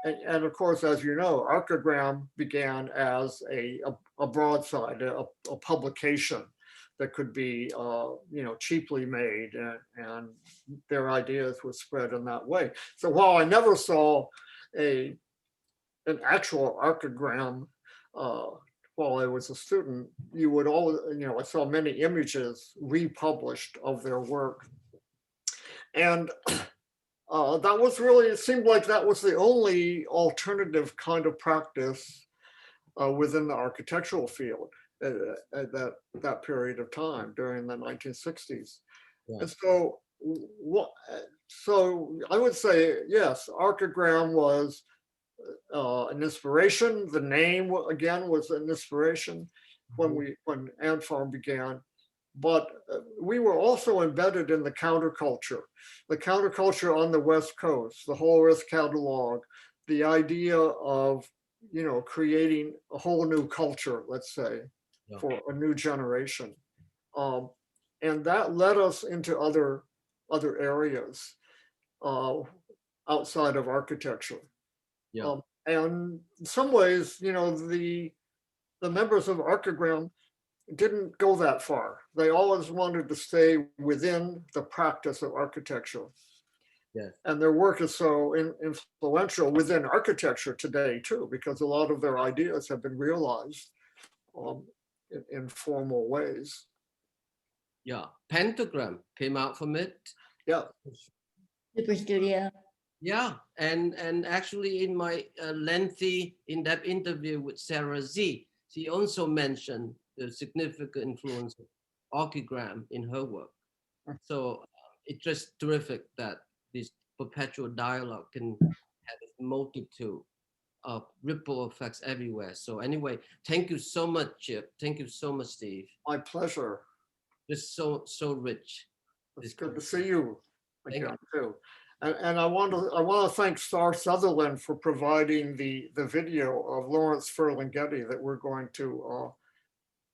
[SPEAKER 1] and of course, as you know, Archigram began as a broadside, a publication that could be, cheaply made, and their ideas were spread in that way. So while I never saw an actual archigram while I was a student, you would always, I saw many images republished of their work. And that was really, it seemed like that was the only alternative kind of practice within the architectural field at that period of time during the 1960s. Yeah. And so I would say, yes, archigram was an inspiration. The name, again, was an inspiration when Ant Farm began. But we were also embedded in the counterculture on the West Coast, the whole Earth catalog, the idea of, creating a whole new culture, let's say, yeah, for a new generation. And that led us into other areas outside of architecture. Yeah. And in some ways, the members of Archigram didn't go that far. They always wanted to stay within the practice of architecture. Yes. And their work is so influential within architecture today too, because a lot of their ideas have been realized in formal ways.
[SPEAKER 10] Yeah, Pentagram came out from it.
[SPEAKER 1] Yeah.
[SPEAKER 3] Super Studio.
[SPEAKER 10] Yeah, and actually in my lengthy in-depth interview with Sarah Z, she also mentioned the significant influence of archigram in her work. So it's just terrific that this perpetual dialogue can have a multitude of ripple effects everywhere. So anyway, thank you so much, Chip. Thank you so much, Steve.
[SPEAKER 1] My pleasure.
[SPEAKER 10] Just so rich.
[SPEAKER 1] It's good to see you again too. And I want to thank Star Sutherland for providing the video of Lawrence Ferlinghetti that we're going to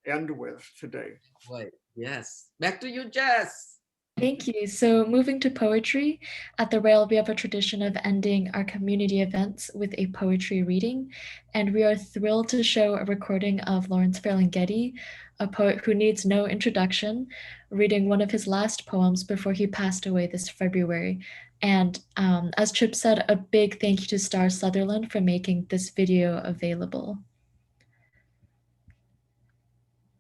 [SPEAKER 1] end with today.
[SPEAKER 10] Right. Yes. Back to you, Jess.
[SPEAKER 2] Thank you. So moving to poetry, at the Rail, we have a tradition of ending our community events with a poetry reading. And we are thrilled to show a recording of Lawrence Ferlinghetti, a poet who needs no introduction, reading one of his last poems before he passed away this February. And as Chip said, a big thank you to Star Sutherland for making this video available.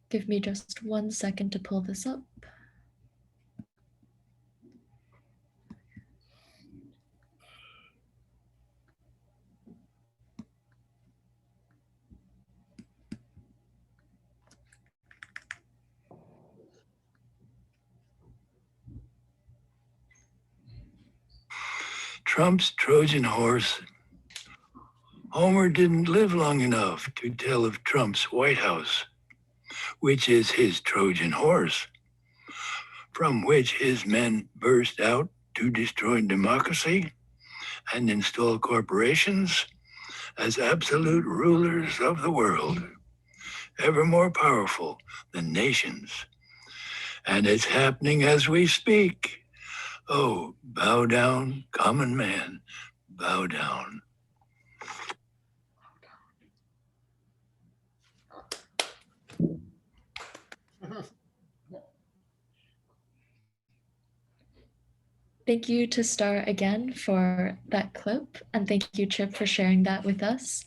[SPEAKER 2] Give me just 1 second to pull this up.
[SPEAKER 11] Trump's Trojan horse. Homer didn't live long enough to tell of Trump's White House, which is his Trojan horse, from which his men burst out to destroy democracy and install corporations as absolute rulers of the world, ever more powerful than nations. And it's happening as we speak. Oh, bow down, common man, bow down.
[SPEAKER 2] Thank you to Star again for that clip, and thank you, Chip, for sharing that with us.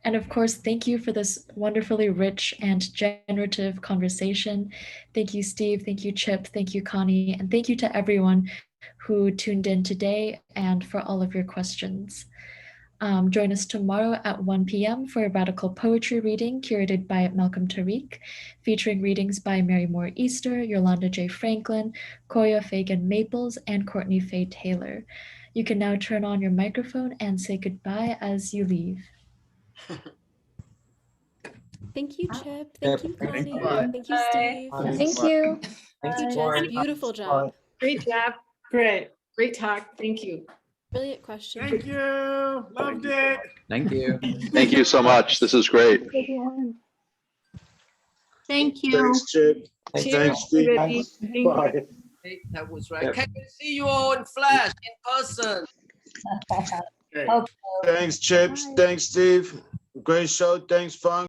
[SPEAKER 2] And of course, thank you for this wonderfully rich and generative conversation. Thank you, Steve, thank you, Chip, thank you, Connie, and thank you to everyone who tuned in today and for all of your questions. Join us tomorrow at 1 p.m. for a radical poetry reading curated by Malcolm Tariq, featuring readings by Mary Moore Easter, Yolanda J. Franklin, Koya Fagan Maples, and Courtney Faye Taylor. You can now turn on your microphone and say goodbye as you leave.
[SPEAKER 12] Thank you, Chip. Thank you, Connie. Thank you, Steve.
[SPEAKER 2] Thank you.
[SPEAKER 12] Thank you, Jess. Beautiful job.
[SPEAKER 13] Great job. Great. Great talk. Thank you.
[SPEAKER 12] Brilliant question.
[SPEAKER 1] Thank you. Loved it.
[SPEAKER 14] Thank you. Thank you so much. This is great.
[SPEAKER 13] Thank you.
[SPEAKER 15] Thanks, Chip. Thanks, Steve. Bye.
[SPEAKER 10] That was right. Can you see you all in flash, in person?
[SPEAKER 1] Okay.
[SPEAKER 3] Hope so.
[SPEAKER 15] Thanks, Chips.
[SPEAKER 12] Bye.
[SPEAKER 15] Thanks, Steve. Great show. Thanks, Funk.